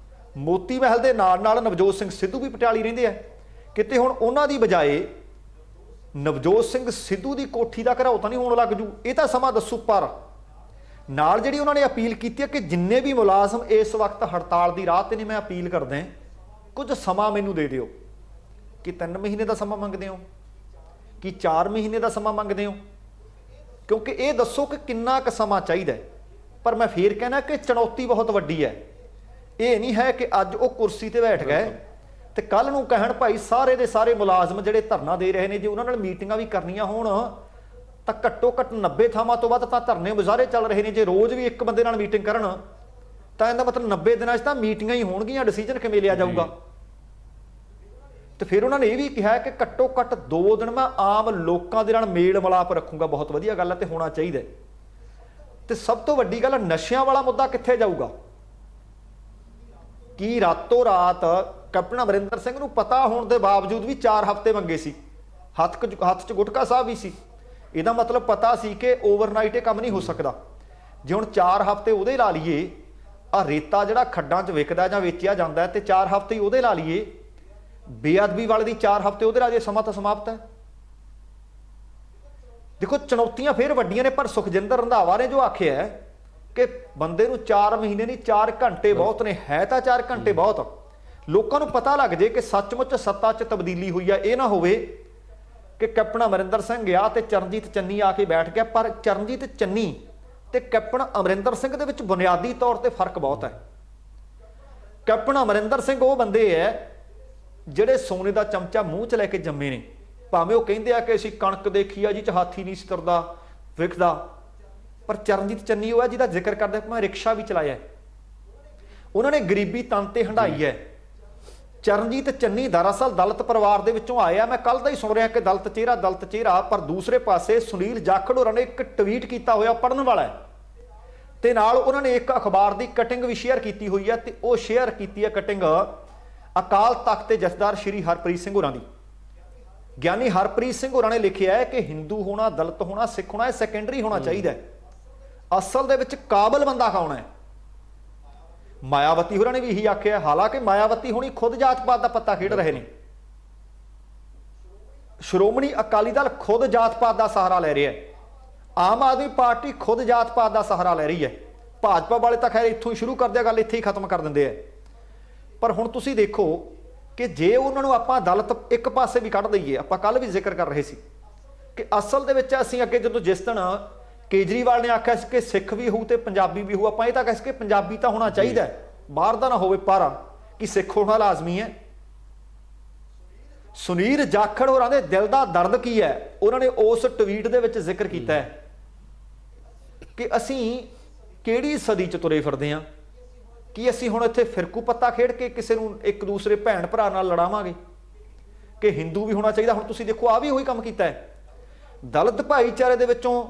ਮੋਤੀ ਮਹਿਲ ਦੇ ਨਾਲ ਨਾਲ ਨਵਜੋਤ ਸਿੰਘ ਸਿੱਧੂ ਵੀ ਪਟਿਆਲੇ ਰਹਿੰਦੇ ਆ। ਕਿਤੇ ਹੁਣ ਉਹਨਾਂ ਦੀ ਬਜਾਏ ਨਵਜੋਤ ਸਿੰਘ ਸਿੱਧੂ ਦੀ ਕੋਠੀ ਦਾ ਘਰਾਓ ਤਾਂ ਨਹੀਂ ਹੋਣ ਲੱਗ ਜੂ, ਇਹ ਤਾਂ ਸਮਾਂ ਦੱਸੂ। ਪਰ ਨਾਲ ਜਿਹੜੀ ਉਹਨਾਂ ਨੇ ਅਪੀਲ ਕੀਤੀ ਹੈ ਕਿ ਜਿੰਨੇ ਵੀ ਮੁਲਾਜ਼ਮ ਇਸ ਵਕਤ ਹੜਤਾਲ ਦੀ ਰਾਹ ਤੇ ਨੇ, ਮੈਂ ਅਪੀਲ ਕਰਦਾ ਕੁਝ ਸਮਾਂ ਮੈਨੂੰ ਦੇ ਦਿਓ। ਕਿ 3 ਮਹੀਨੇ ਦਾ ਸਮਾਂ ਮੰਗਦੇ ਹੋ, ਕਿ 4 ਮਹੀਨੇ ਦਾ ਸਮਾਂ ਮੰਗਦੇ ਹੋ, ਕਿਉਂਕਿ ਇਹ ਦੱਸੋ ਕਿ ਕਿੰਨਾ ਕੁ ਸਮਾਂ ਚਾਹੀਦਾ ਹੈ। ਪਰ ਮੈਂ ਫੇਰ ਕਹਿਣਾ ਕਿ ਚੁਣੌਤੀ ਬਹੁਤ ਵੱਡੀ ਹੈ। ਇਹ ਨਹੀਂ ਹੈ ਕਿ ਅੱਜ ਉਹ ਕੁਰਸੀ ਤੇ ਬੈਠ ਗਏ ਤੇ ਕੱਲ ਨੂੰ ਕਹਿਣ ਭਾਈ ਸਾਰੇ ਦੇ ਸਾਰੇ ਮੁਲਾਜ਼ਮ ਜਿਹੜੇ ਧਰਨਾ ਦੇ ਰਹੇ ਨੇ, ਜੇ ਉਹਨਾਂ ਨਾਲ ਮੀਟਿੰਗਾਂ ਵੀ ਕਰਨੀਆਂ ਹੋਣ ਤਾਂ ਘੱਟੋ ਘੱਟ 90 ਥਾਵਾਂ ਤੋਂ ਵੱਧ ਤਾਂ ਧਰਨੇ ਮੁਜ਼ਾਹਰੇ ਚੱਲ ਰਹੇ ਨੇ। ਜੇ ਰੋਜ਼ ਵੀ ਇੱਕ ਬੰਦੇ ਨਾਲ ਮੀਟਿੰਗ ਕਰਨ ਤਾਂ ਇਹਦਾ ਮਤਲਬ 90 ਦਿਨਾਂ 'ਚ ਤਾਂ ਮੀਟਿੰਗਾਂ ਹੀ ਹੋਣਗੀਆਂ, ਡਿਸੀਜਨ ਕਿਵੇਂ ਲਿਆ ਜਾਊਗਾ। ਤੇ ਫਿਰ ਉਹਨਾਂ ਨੇ ਇਹ ਵੀ ਕਿਹਾ ਕਿ ਘੱਟੋ ਘੱਟ 2 ਦਿਨ ਮੈਂ ਆਮ ਲੋਕਾਂ ਦੇ ਨਾਲ ਮੇਲ ਮਿਲਾਪ ਰੱਖੂੰਗਾ। ਬਹੁਤ ਵਧੀਆ ਗੱਲ ਹੈ ਤੇ ਹੋਣਾ ਚਾਹੀਦਾ। ਤੇ ਸਭ ਤੋਂ ਵੱਡੀ ਗੱਲ, ਨਸ਼ਿਆਂ ਵਾਲਾ ਮੁੱਦਾ ਕਿੱਥੇ ਜਾਊਗਾ? ਕੀ ਰਾਤੋਂ ਰਾਤ ਕੈਪਟਨ ਅਮਰਿੰਦਰ ਸਿੰਘ ਨੂੰ ਪਤਾ ਹੋਣ ਦੇ ਬਾਵਜੂਦ ਵੀ 4 ਹਫ਼ਤੇ ਮੰਗੇ ਸੀ, ਹੱਥ 'ਚ ਗੁਟਕਾ ਸਾਹਿਬ ਵੀ ਸੀ, ਇਹਦਾ ਮਤਲਬ ਪਤਾ ਸੀ ਕਿ ਓਵਰਨਾਈਟ ਇਹ ਕੰਮ ਨਹੀਂ ਹੋ ਸਕਦਾ। ਜੇ ਹੁਣ 4 ਹਫ਼ਤੇ ਉਹਦੇ ਲਾ ਲਈਏ, ਆ ਰੇਤਾ ਜਿਹੜਾ ਖੱਡਾਂ 'ਚ ਵਿਕਦਾ ਜਾਂ ਵੇਚਿਆ ਜਾਂਦਾ ਤੇ 4 ਹਫ਼ਤੇ ਹੀ ਉਹਦੇ ਲਾ ਲਈਏ, ਬੇਅਦਬੀ ਵਾਲੇ ਦੀ 4 ਹਫ਼ਤੇ ਉਹਦੇ ਲਾ ਜੇ, ਸਮਾਂ ਤਾਂ ਸਮਾਪਤ ਹੈ। ਦੇਖੋ, ਚੁਣੌਤੀਆਂ ਫਿਰ ਵੱਡੀਆਂ ਨੇ, ਪਰ ਸੁਖਜਿੰਦਰ ਰੰਧਾਵਾ ਨੇ ਜੋ ਆਖਿਆ ਕਿ ਬੰਦੇ ਨੂੰ 4 ਮਹੀਨੇ ਨਹੀਂ 4 ਘੰਟੇ ਬਹੁਤ ਨੇ, ਹੈ ਤਾਂ 4 ਘੰਟੇ ਬਹੁਤ। ਲੋਕਾਂ ਨੂੰ ਪਤਾ ਲੱਗ ਜੇ ਕਿ ਸੱਚਮੁੱਚ ਸੱਤਾ 'ਚ ਤਬਦੀਲੀ ਹੋਈ ਆ। ਇਹ ਨਾ ਹੋਵੇ ਕਿ ਕੈਪਟਨ ਅਮਰਿੰਦਰ ਸਿੰਘ ਗਿਆ ਤੇ ਚਰਨਜੀਤ ਚੰਨੀ ਆ ਕੇ ਬੈਠ ਗਿਆ। ਪਰ ਚਰਨਜੀਤ ਚੰਨੀ ਤੇ ਕੈਪਟਨ ਅਮਰਿੰਦਰ ਸਿੰਘ ਦੇ ਵਿੱਚ ਬੁਨਿਆਦੀ ਤੌਰ ਤੇ ਫਰਕ ਬਹੁਤ ਹੈ। ਕੈਪਟਨ ਅਮਰਿੰਦਰ ਸਿੰਘ ਉਹ ਬੰਦੇ ਹੈ ਜਿਹੜੇ ਸੋਨੇ ਦਾ ਚਮਚਾ ਮੂੰਹ 'ਚ ਲੈ ਕੇ ਜੰਮੇ ਨੇ। ਭਾਵੇਂ ਉਹ ਕਹਿੰਦੇ ਆ ਕਿ ਅਸੀਂ ਕਣਕ ਦੇਖੀ ਆ ਜੀ 'ਚ ਹਾਥੀ ਨਹੀਂ ਸੀ ਤੁਰਦਾ ਵਿਖਦਾ, ਪਰ ਚਰਨਜੀਤ ਚੰਨੀ ਉਹ ਹੈ ਜਿਹਦਾ ਜ਼ਿਕਰ ਕਰਦੇ ਮੈਂ ਰਿਕਸ਼ਾ ਵੀ ਚਲਾਇਆ, ਉਹਨਾਂ ਨੇ ਗਰੀਬੀ ਤਨ ਤੇ ਹੰਢਾਈ ਹੈ। ਚਰਨਜੀਤ ਚੰਨੀ ਦਰਅਸਲ ਦਲਿਤ ਪਰਿਵਾਰ ਦੇ ਵਿੱਚੋਂ ਆਇਆ। ਮੈਂ ਕੱਲ ਦਾ ਹੀ ਸੁਣ ਰਿਹਾ ਕਿ ਦਲਿਤ ਚਿਹਰਾ, ਪਰ ਦੂਸਰੇ ਪਾਸੇ ਸੁਨੀਲ ਜਾਖੜ ਹੋਰਾਂ ਨੇ ਇੱਕ ਟਵੀਟ ਕੀਤਾ ਹੋਇਆ ਪੜ੍ਹਨ ਵਾਲਾ ਹੈ, ਤੇ ਨਾਲ ਉਹਨਾਂ ਨੇ ਇੱਕ ਅਖਬਾਰ ਦੀ ਕਟਿੰਗ ਵੀ ਸ਼ੇਅਰ ਕੀਤੀ ਹੋਈ ਹੈ। ਤੇ ਉਹ ਸ਼ੇਅਰ ਕੀਤੀ ਹੈ ਕਟਿੰਗ ਅਕਾਲ ਤਖਤ ਦੇ ਜਥੇਦਾਰ ਸ਼੍ਰੀ ਹਰਪ੍ਰੀਤ ਸਿੰਘ ਹੋਰਾਂ ਦੀ। ਗਿਆਨੀ ਹਰਪ੍ਰੀਤ ਸਿੰਘ ਹੋਰਾਂ ਨੇ ਲਿਖਿਆ ਹੈ ਕਿ ਹਿੰਦੂ ਹੋਣਾ, ਦਲਿਤ ਹੋਣਾ, ਸਿੱਖ ਹੋਣਾ ਇਹ ਸੈਕੰਡਰੀ ਹੋਣਾ ਚਾਹੀਦਾ ਹੈ। ਅਸਲ ਦੇ ਵਿੱਚ ਕਾਬਲ ਬੰਦਾ ਕੌਣ ਹੈ? ਮਾਇਆਵਤੀ ਹੋਰਾਂ ਨੇ ਵੀ ਇਹੀ ਆਖਿਆ। ਹਾਲਾਂਕਿ ਮਾਇਆਵਤੀ ਹੋਣੀ ਖੁਦ ਜਾਤ ਪਾਤ ਦਾ ਪੱਤਾ ਖੇਡ ਰਹੇ ਨੇ। ਸ਼੍ਰੋਮਣੀ ਅਕਾਲੀ ਦਲ ਖੁਦ ਜਾਤ ਪਾਤ ਦਾ ਸਹਾਰਾ ਲੈ ਰਿਹਾ ਹੈ। ਆਮ ਆਦਮੀ ਪਾਰਟੀ ਖੁਦ ਜਾਤ ਪਾਤ ਦਾ ਸਹਾਰਾ ਲੈ ਰਹੀ ਹੈ। ਭਾਜਪਾ ਵਾਲੇ ਤਾਂ ਖੈਰ ਇੱਥੋਂ ਹੀ ਸ਼ੁਰੂ ਕਰਦੇ ਆ, ਗੱਲ ਇੱਥੇ ਹੀ ਖਤਮ ਕਰ ਦਿੰਦੇ ਆ। ਪਰ ਹੁਣ ਤੁਸੀਂ ਦੇਖੋ ਕਿ ਜੇ ਉਹਨਾਂ ਨੂੰ ਆਪਾਂ ਦਲਿਤ ਇੱਕ ਪਾਸੇ ਵੀ ਕੱਢ ਦਈਏ, ਆਪਾਂ ਕੱਲ ਵੀ ਜ਼ਿਕਰ ਕਰ ਰਹੇ ਸੀ ਕਿ ਅਸਲ ਦੇ ਵਿੱਚ ਅਸੀਂ ਅੱਗੇ ਜਦੋਂ ਜਿਸ ਦਿਨ ਕੇਜਰੀਵਾਲ ਨੇ ਆਖਿਆ ਸੀ ਕਿ ਸਿੱਖ ਵੀ ਹੋਊ ਤੇ ਪੰਜਾਬੀ ਵੀ ਹੋਊ, ਆਪਾਂ ਇਹ ਤਾਂ ਕਹਿ ਸਕੇ ਪੰਜਾਬੀ ਤਾਂ ਹੋਣਾ ਚਾਹੀਦਾ, ਬਾਹਰ ਦਾ ਨਾ ਹੋਵੇ, ਪਰ ਕਿ ਸਿੱਖ ਹੋਣਾ ਲਾਜ਼ਮੀ ਹੈ। ਸੁਨੀਲ ਜਾਖੜ ਹੋਰਾਂ ਦੇ ਦਿਲ ਦਾ ਦਰਦ ਕੀ ਹੈ, ਉਹਨਾਂ ਨੇ ਉਸ ਟਵੀਟ ਦੇ ਵਿੱਚ ਜ਼ਿਕਰ ਕੀਤਾ ਹੈ ਕਿ ਅਸੀਂ ਕਿਹੜੀ ਸਦੀ 'ਚ ਤੁਰੇ ਫਿਰਦੇ ਹਾਂ, ਕਿ ਅਸੀਂ ਹੁਣ ਇੱਥੇ ਫਿਰਕੂ ਪੱਤਾ ਖੇਡ ਕੇ ਕਿਸੇ ਨੂੰ ਇੱਕ ਦੂਸਰੇ ਭੈਣ ਭਰਾ ਨਾਲ ਲੜਾਵਾਂਗੇ ਕਿ ਹਿੰਦੂ ਵੀ ਹੋਣਾ ਚਾਹੀਦਾ। ਹੁਣ ਤੁਸੀਂ ਦੇਖੋ, ਆ ਵੀ ਉਹੀ ਕੰਮ ਕੀਤਾ ਹੈ ਦਲਿਤ ਭਾਈਚਾਰੇ ਦੇ ਵਿੱਚੋਂ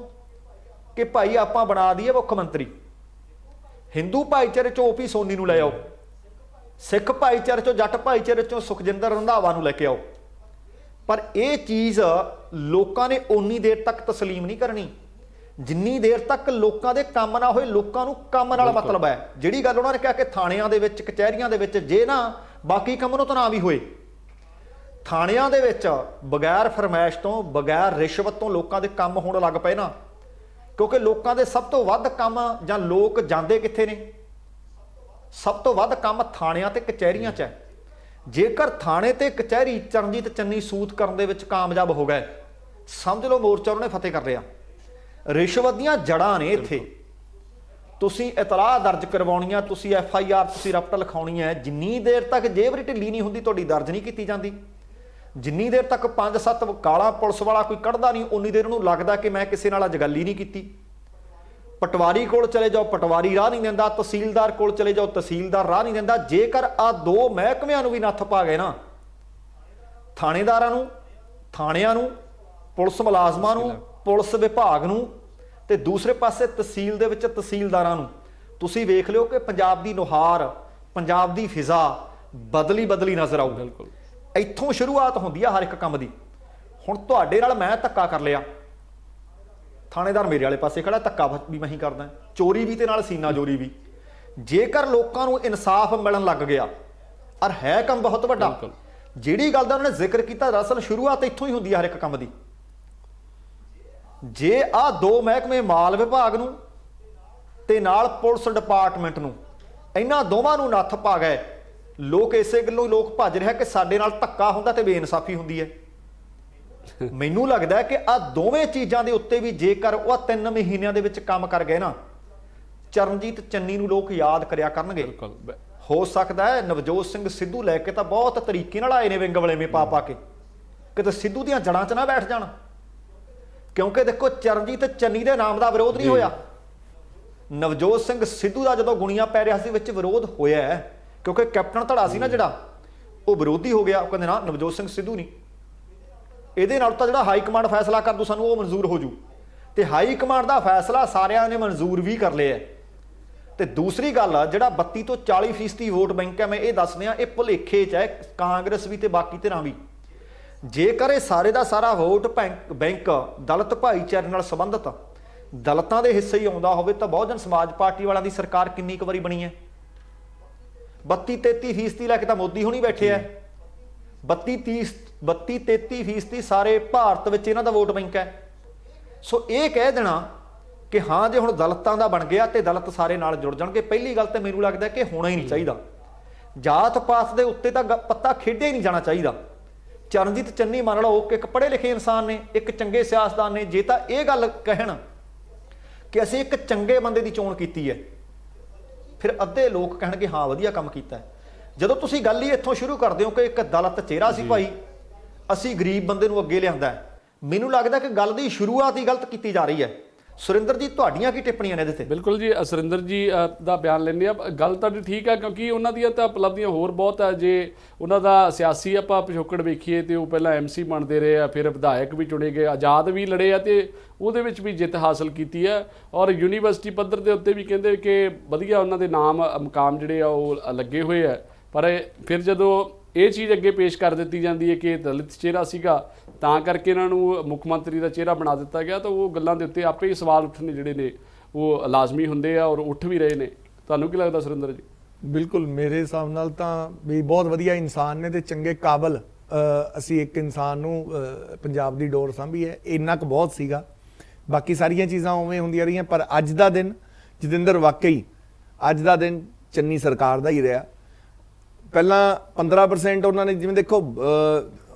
ਕਿ ਭਾਈ ਆਪਾਂ ਬਣਾ ਦਈਏ ਮੁੱਖ ਮੰਤਰੀ, ਹਿੰਦੂ ਭਾਈਚਾਰੇ ਚੋਂ ਓਪੀ ਸੋਨੀ ਨੂੰ ਲੈ ਆਓ, ਸਿੱਖ ਭਾਈਚਾਰੇ ਚੋਂ, ਜੱਟ ਭਾਈਚਾਰੇ ਚੋਂ ਸੁਖਜਿੰਦਰ ਰੰਧਾਵਾ ਨੂੰ ਲੈ ਕੇ ਆਓ। ਪਰ ਇਹ ਚੀਜ਼ ਲੋਕਾਂ ਨੇ ਓਨੀ ਦੇਰ ਤੱਕ ਤਸਲੀਮ ਨਹੀਂ ਕਰਨੀ ਜਿੰਨੀ ਦੇਰ ਤੱਕ ਲੋਕਾਂ ਦੇ ਕੰਮ ਨਾ ਹੋਏ। ਲੋਕਾਂ ਨੂੰ ਕੰਮ ਨਾਲ ਮਤਲਬ ਹੈ। ਜਿਹੜੀ ਗੱਲ ਉਹਨਾਂ ਨੇ ਕਿਹਾ ਕਿ ਥਾਣਿਆਂ ਦੇ ਵਿੱਚ, ਕਚਹਿਰੀਆਂ ਦੇ ਵਿੱਚ ਜੇ ਨਾ ਬਾਕੀ ਕੰਮ ਨੂੰ ਤਾਂ ਨਾ ਵੀ ਹੋਏ, ਥਾਣਿਆਂ ਦੇ ਵਿੱਚ ਬਗੈਰ ਫਰਮਾਇਸ਼ ਤੋਂ, ਬਗੈਰ ਰਿਸ਼ਵਤ ਤੋਂ ਲੋਕਾਂ ਦੇ ਕੰਮ ਹੋਣ ਲੱਗ ਪਏ ਨਾ, ਕਿਉਂਕਿ ਲੋਕਾਂ ਦੇ ਸਭ ਤੋਂ ਵੱਧ ਕੰਮ ਜਾਂ ਲੋਕ ਜਾਂਦੇ ਕਿੱਥੇ ਨੇ? ਸਭ ਤੋਂ ਵੱਧ ਕੰਮ ਥਾਣਿਆਂ ਤੇ ਕਚਹਿਰੀਆਂ 'ਚ ਹੈ। ਜੇਕਰ ਥਾਣੇ ਤੇ ਕਚਹਿਰੀ ਚਰਨਜੀਤ ਚੰਨੀ ਸੂਤ ਕਰਨ ਦੇ ਵਿੱਚ ਕਾਮਯਾਬ ਹੋ ਗਏ, ਸਮਝ ਲਓ ਮੋਰਚਾ ਉਹਨਾਂ ਨੇ ਫਤਿਹ ਕਰ ਲਿਆ। ਰਿਸ਼ਵਤ ਦੀਆਂ ਜੜ੍ਹਾਂ ਨੇ ਇੱਥੇ। ਤੁਸੀਂ ਇਤਲਾਹ ਦਰਜ ਕਰਵਾਉਣੀ ਆ, ਤੁਸੀਂ FIR, ਤੁਸੀਂ ਰਪਟ ਲਿਖਾਉਣੀ ਹੈ, ਜਿੰਨੀ ਦੇਰ ਤੱਕ ਜੇਬਰੀ ਢਿੱਲੀ ਨਹੀਂ ਹੁੰਦੀ ਤੁਹਾਡੀ ਦਰਜ ਨਹੀਂ ਕੀਤੀ ਜਾਂਦੀ। ਜਿੰਨੀ ਦੇਰ ਤੱਕ 5-7 ਕਾਲਾ ਪੁਲਿਸ ਵਾਲਾ ਕੋਈ ਕੱਢਦਾ ਨਹੀਂ, ਉਨੀ ਦੇਰ ਉਹਨੂੰ ਲੱਗਦਾ ਕਿ ਮੈਂ ਕਿਸੇ ਨਾਲ ਅੱਜ ਗੱਲ ਹੀ ਨਹੀਂ ਕੀਤੀ। ਪਟਵਾਰੀ ਕੋਲ ਚਲੇ ਜਾਓ, ਪਟਵਾਰੀ ਰਾਹ ਨਹੀਂ ਦਿੰਦਾ। ਤਹਿਸੀਲਦਾਰ ਕੋਲ ਚਲੇ ਜਾਓ, ਤਹਿਸੀਲਦਾਰ ਰਾਹ ਨਹੀਂ ਦਿੰਦਾ। ਜੇਕਰ ਆ ਦੋ ਮਹਿਕਮਿਆਂ ਨੂੰ ਵੀ ਨੱਥ ਪਾ ਗਏ ਨਾ, ਥਾਣੇਦਾਰਾਂ ਨੂੰ, ਥਾਣਿਆਂ ਨੂੰ, ਪੁਲਿਸ ਮੁਲਾਜ਼ਮਾਂ ਨੂੰ, ਪੁਲਿਸ ਵਿਭਾਗ ਨੂੰ, ਤੇ ਦੂਸਰੇ ਪਾਸੇ ਤਹਿਸੀਲ ਦੇ ਵਿੱਚ ਤਹਿਸੀਲਦਾਰਾਂ ਨੂੰ, ਤੁਸੀਂ ਵੇਖ ਲਿਓ ਕਿ ਪੰਜਾਬ ਦੀ ਨੁਹਾਰ, ਪੰਜਾਬ ਦੀ ਫਿਜ਼ਾ ਬਦਲੀ ਨਜ਼ਰ ਆਊ। ਬਿਲਕੁਲ ਇੱਥੋਂ ਸ਼ੁਰੂਆਤ ਹੁੰਦੀ ਆ ਹਰ ਇੱਕ ਕੰਮ ਦੀ। ਹੁਣ ਤੁਹਾਡੇ ਨਾਲ ਮੈਂ ਧੱਕਾ ਕਰ ਲਿਆ, ਥਾਣੇਦਾਰ ਮੇਰੇ ਵਾਲੇ ਪਾਸੇ ਖੜਾ, ਧੱਕਾ ਵੀ ਮੈਂ ਹੀ ਕਰਦਾ, ਚੋਰੀ ਵੀ ਤੇ ਨਾਲ ਸੀਨਾ ਜੋਰੀ ਵੀ। ਜੇਕਰ ਲੋਕਾਂ ਨੂੰ ਇਨਸਾਫ ਮਿਲਣ ਲੱਗ ਗਿਆ, ਔਰ ਹੈ ਕੰਮ ਬਹੁਤ ਵੱਡਾ, ਜਿਹੜੀ ਗੱਲ ਦਾ ਉਹਨਾਂ ਨੇ ਜ਼ਿਕਰ ਕੀਤਾ, ਦਰਅਸਲ ਸ਼ੁਰੂਆਤ ਇੱਥੋਂ ਹੀ ਹੁੰਦੀ ਹੈ ਹਰ ਇੱਕ ਕੰਮ ਦੀ। ਜੇ ਆਹ ਦੋ ਮਹਿਕਮੇ, ਮਾਲ ਵਿਭਾਗ ਨੂੰ ਤੇ ਨਾਲ ਪੁਲਿਸ ਡਿਪਾਰਟਮੈਂਟ ਨੂੰ, ਇਹਨਾਂ ਦੋਵਾਂ ਨੂੰ ਨੱਥ ਪਾ ਗਏ, ਲੋਕ ਇਸੇ ਗੱਲੋਂ ਲੋਕ ਭੱਜ ਰਿਹਾ ਕਿ ਸਾਡੇ ਨਾਲ ਧੱਕਾ ਹੁੰਦਾ ਤੇ ਬੇਇਨਸਾਫੀ ਹੁੰਦੀ ਹੈ। ਮੈਨੂੰ ਲੱਗਦਾ ਹੈ ਕਿ ਆਹ ਦੋਵੇਂ ਚੀਜ਼ਾਂ ਦੇ ਉੱਤੇ ਵੀ ਜੇਕਰ ਉਹ 3 ਮਹੀਨਿਆਂ ਦੇ ਵਿੱਚ ਕੰਮ ਕਰ ਗਏ ਨਾ, ਚਰਨਜੀਤ ਚੰਨੀ ਨੂੰ ਲੋਕ ਯਾਦ ਕਰਿਆ ਕਰਨਗੇ। ਹੋ ਸਕਦਾ ਹੈ ਨਵਜੋਤ ਸਿੰਘ ਸਿੱਧੂ ਲੈ ਕੇ ਤਾਂ ਬਹੁਤ ਤਰੀਕੇ ਨਾਲ ਆਏ ਨੇ ਵਿੰਗ ਵਲੇਵੇਂ ਪਾ ਕੇ, ਕਿਤੇ ਸਿੱਧੂ ਦੀਆਂ ਜੜਾਂ 'ਚ ਨਾ ਬੈਠ ਜਾਣ। ਕਿਉਂਕਿ ਦੇਖੋ ਚਰਨਜੀਤ ਚੰਨੀ ਦੇ ਨਾਮ ਦਾ ਵਿਰੋਧ ਨਹੀਂ ਹੋਇਆ, ਨਵਜੋਤ ਸਿੰਘ ਸਿੱਧੂ ਦਾ ਜਦੋਂ ਗੁਣੀਆਂ ਪੈ ਰਿਹਾ ਸੀ ਵਿੱਚ ਵਿਰੋਧ ਹੋਇਆ ਹੈ, ਕਿਉਂਕਿ ਕੈਪਟਨ ਧੜਾ ਸੀ ਨਾ ਜਿਹੜਾ, ਉਹ ਵਿਰੋਧੀ ਹੋ ਗਿਆ। ਉਹ ਕਹਿੰਦੇ ਨਾ ਨਵਜੋਤ ਸਿੰਘ ਸਿੱਧੂ ਨਹੀਂ, ਇਹਦੇ ਨਾਲ ਤਾਂ ਜਿਹੜਾ ਹਾਈ ਕਮਾਂਡ ਫੈਸਲਾ ਕਰ ਦੂ ਸਾਨੂੰ ਉਹ ਮਨਜ਼ੂਰ ਹੋ ਜੂ। ਤੇ ਹਾਈ ਕਮਾਂਡ ਦਾ ਫੈਸਲਾ ਸਾਰਿਆਂ ਨੇ ਮਨਜ਼ੂਰ ਵੀ ਕਰ ਲਿਆ। ਤੇ ਦੂਸਰੀ ਗੱਲ ਆ, ਜਿਹੜਾ 32 ਤੋਂ 40% ਵੋਟ ਬੈਂਕ ਹੈ, ਮੈਂ ਇਹ ਦੱਸਦੇ ਆ, ਇਹ ਭੁਲੇਖੇ 'ਚ ਹੈ ਕਾਂਗਰਸ ਵੀ ਤੇ ਬਾਕੀ ਧਿਰਾਂ ਵੀ। ਜੇਕਰ ਇਹ ਸਾਰੇ ਦਾ ਸਾਰਾ ਵੋਟ ਬੈਂਕ ਦਲਿਤ ਭਾਈਚਾਰੇ ਨਾਲ ਸੰਬੰਧਿਤ, ਦਲਿਤਾਂ ਦੇ ਹਿੱਸੇ ਹੀ ਆਉਂਦਾ ਹੋਵੇ, ਤਾਂ ਬਹੁਜਨ ਸਮਾਜ ਪਾਰਟੀ ਵਾਲਿਆਂ ਦੀ ਸਰਕਾਰ ਕਿੰਨੀ ਕੁ ਵਾਰੀ ਬਣੀ ਹੈ? 32-33% ਲੈ ਕੇ ਤਾਂ ਮੋਦੀ ਹੁਣੀ ਬੈਠੇ ਆ। 32-33% ਸਾਰੇ ਭਾਰਤ ਵਿੱਚ ਇਹਨਾਂ ਦਾ ਵੋਟ ਬੈਂਕ ਹੈ। ਸੋ ਇਹ ਕਹਿ ਦੇਣਾ ਕਿ ਹਾਂ ਜੇ ਹੁਣ ਦਲਿਤਾਂ ਦਾ ਬਣ ਗਿਆ ਤੇ ਦਲਿਤ ਸਾਰੇ ਨਾਲ ਜੁੜ ਜਾਣਗੇ, ਪਹਿਲੀ ਗੱਲ ਤੇ ਮੈਨੂੰ ਲੱਗਦਾ ਕਿ ਹੋਣਾ ਹੀ ਨਹੀਂ ਚਾਹੀਦਾ। ਜਾਤ ਪਾਤ ਦੇ ਉੱਤੇ ਤਾਂ ਪੱਤਾ ਖੇਡਿਆ ਹੀ ਨਹੀਂ ਜਾਣਾ ਚਾਹੀਦਾ। ਚਰਨਜੀਤ ਚੰਨੀ ਮੰਨ ਲਓ ਕਿ ਇੱਕ ਪੜ੍ਹੇ ਲਿਖੇ ਇਨਸਾਨ ਨੇ, ਇੱਕ ਚੰਗੇ ਸਿਆਸਤਦਾਨ ਨੇ, ਜੇ ਤਾਂ ਇਹ ਗੱਲ ਕਹਿਣ ਕਿ ਅਸੀਂ ਇੱਕ ਚੰਗੇ ਬੰਦੇ ਦੀ ਚੋਣ ਕੀਤੀ ਹੈ, ਫਿਰ ਅੱਧੇ ਲੋਕ ਕਹਿਣਗੇ ਹਾਂ ਵਧੀਆ ਕੰਮ ਕੀਤਾ ਹੈ। ਜਦੋਂ ਤੁਸੀਂ ਗੱਲ ਹੀ ਇੱਥੋਂ ਸ਼ੁਰੂ ਕਰਦੇ ਹੋ ਕਿ ਇੱਕ ਦਲਿਤ ਚਿਹਰਾ ਸੀ ਭਾਈ, ਅਸੀਂ ਗਰੀਬ ਬੰਦੇ ਨੂੰ ਅੱਗੇ ਲਿਆਂਦਾ, ਮੈਨੂੰ ਲੱਗਦਾ ਕਿ ਗੱਲ ਦੀ ਸ਼ੁਰੂਆਤ ਹੀ ਗਲਤ ਕੀਤੀ ਜਾ ਰਹੀ ਹੈ। ਸੁਰਿੰਦਰ ਜੀ, ਤੁਹਾਡੀਆਂ ਕੀ ਟਿੱਪਣੀਆਂ ਨੇ ਇਹਦੇ ਤੇ? ਬਿਲਕੁਲ ਜੀ, ਸੁਰਿੰਦਰ ਜੀ ਦਾ ਬਿਆਨ ਲੈਂਦੇ ਆ, ਗੱਲ ਤੁਹਾਡੀ ਠੀਕ ਹੈ, ਕਿਉਂਕਿ ਉਹਨਾਂ ਦੀਆਂ ਤਾਂ ਉਪਲਬਧੀਆਂ ਹੋਰ ਬਹੁਤ ਹੈ। ਜੇ ਉਹਨਾਂ ਦਾ ਸਿਆਸੀ ਆਪਾਂ ਪਿਛੋਕੜ ਵੇਖੀਏ ਤੇ ਉਹ ਪਹਿਲਾਂ MC ਬਣਦੇ ਰਹੇ ਆ, ਫਿਰ ਵਿਧਾਇਕ ਵੀ ਚੁਣੇ ਗਏ, ਆਜ਼ਾਦ ਵੀ ਲੜੇ ਆ ਤੇ ਉਹਦੇ ਵਿੱਚ ਵੀ ਜਿੱਤ ਹਾਸਲ ਕੀਤੀ ਹੈ। ਔਰ ਯੂਨੀਵਰਸਿਟੀ ਪੱਧਰ ਦੇ ਉੱਤੇ ਵੀ ਕਹਿੰਦੇ ਕਿ ਵਧੀਆ ਉਹਨਾਂ ਦੇ ਨਾਮ ਮੁਕਾਮ ਜਿਹੜੇ ਆ ਉਹ ਲੱਗੇ ਹੋਏ ਆ। ਪਰ ਫਿਰ ਜਦੋਂ ਇਹ ਚੀਜ਼ ਅੱਗੇ ਪੇਸ਼ ਕਰ ਦਿੱਤੀ ਜਾਂਦੀ ਹੈ ਕਿ ਦਲਿਤ ਚਿਹਰਾ ਸੀਗਾ ਤਾਂ ਕਰਕੇ ਇਹਨਾਂ ਨੂੰ ਮੁੱਖ ਮੰਤਰੀ ਦਾ ਚਿਹਰਾ ਬਣਾ ਦਿੱਤਾ ਗਿਆ, ਤਾਂ ਉਹ ਗੱਲਾਂ ਦੇ ਉੱਤੇ ਆਪੇ ਹੀ ਸਵਾਲ ਉੱਠਣੇ ਜਿਹੜੇ ਨੇ ਉਹ ਲਾਜ਼ਮੀ ਹੁੰਦੇ ਆ ਔਰ ਉੱਠ ਵੀ ਰਹੇ ਨੇ। ਤੁਹਾਨੂੰ ਕੀ ਲੱਗਦਾ ਸੁਰਿੰਦਰ ਜੀ? ਬਿਲਕੁਲ, ਮੇਰੇ ਹਿਸਾਬ ਨਾਲ ਤਾਂ ਵੀ ਬਹੁਤ ਵਧੀਆ ਇਨਸਾਨ ਨੇ ਤੇ ਚੰਗੇ ਕਾਬਲ ਅਸੀਂ ਇੱਕ ਇਨਸਾਨ ਨੂੰ ਪੰਜਾਬ ਦੀ ਡੋਰ ਸਾਂਭੀ ਹੈ, ਇੰਨਾ ਕੁ ਬਹੁਤ ਸੀਗਾ। ਬਾਕੀ ਸਾਰੀਆਂ ਚੀਜ਼ਾਂ ਉਵੇਂ ਹੁੰਦੀਆਂ ਰਹੀਆਂ, ਪਰ ਅੱਜ ਦਾ ਦਿਨ ਜਤਿੰਦਰ ਵਾਕਈ ਅੱਜ ਦਾ ਦਿਨ ਚੰਨੀ ਸਰਕਾਰ ਦਾ ਹੀ ਰਿਹਾ। ਪਹਿਲਾਂ 15% ਉਹਨਾਂ ਨੇ, ਜਿਵੇਂ ਦੇਖੋ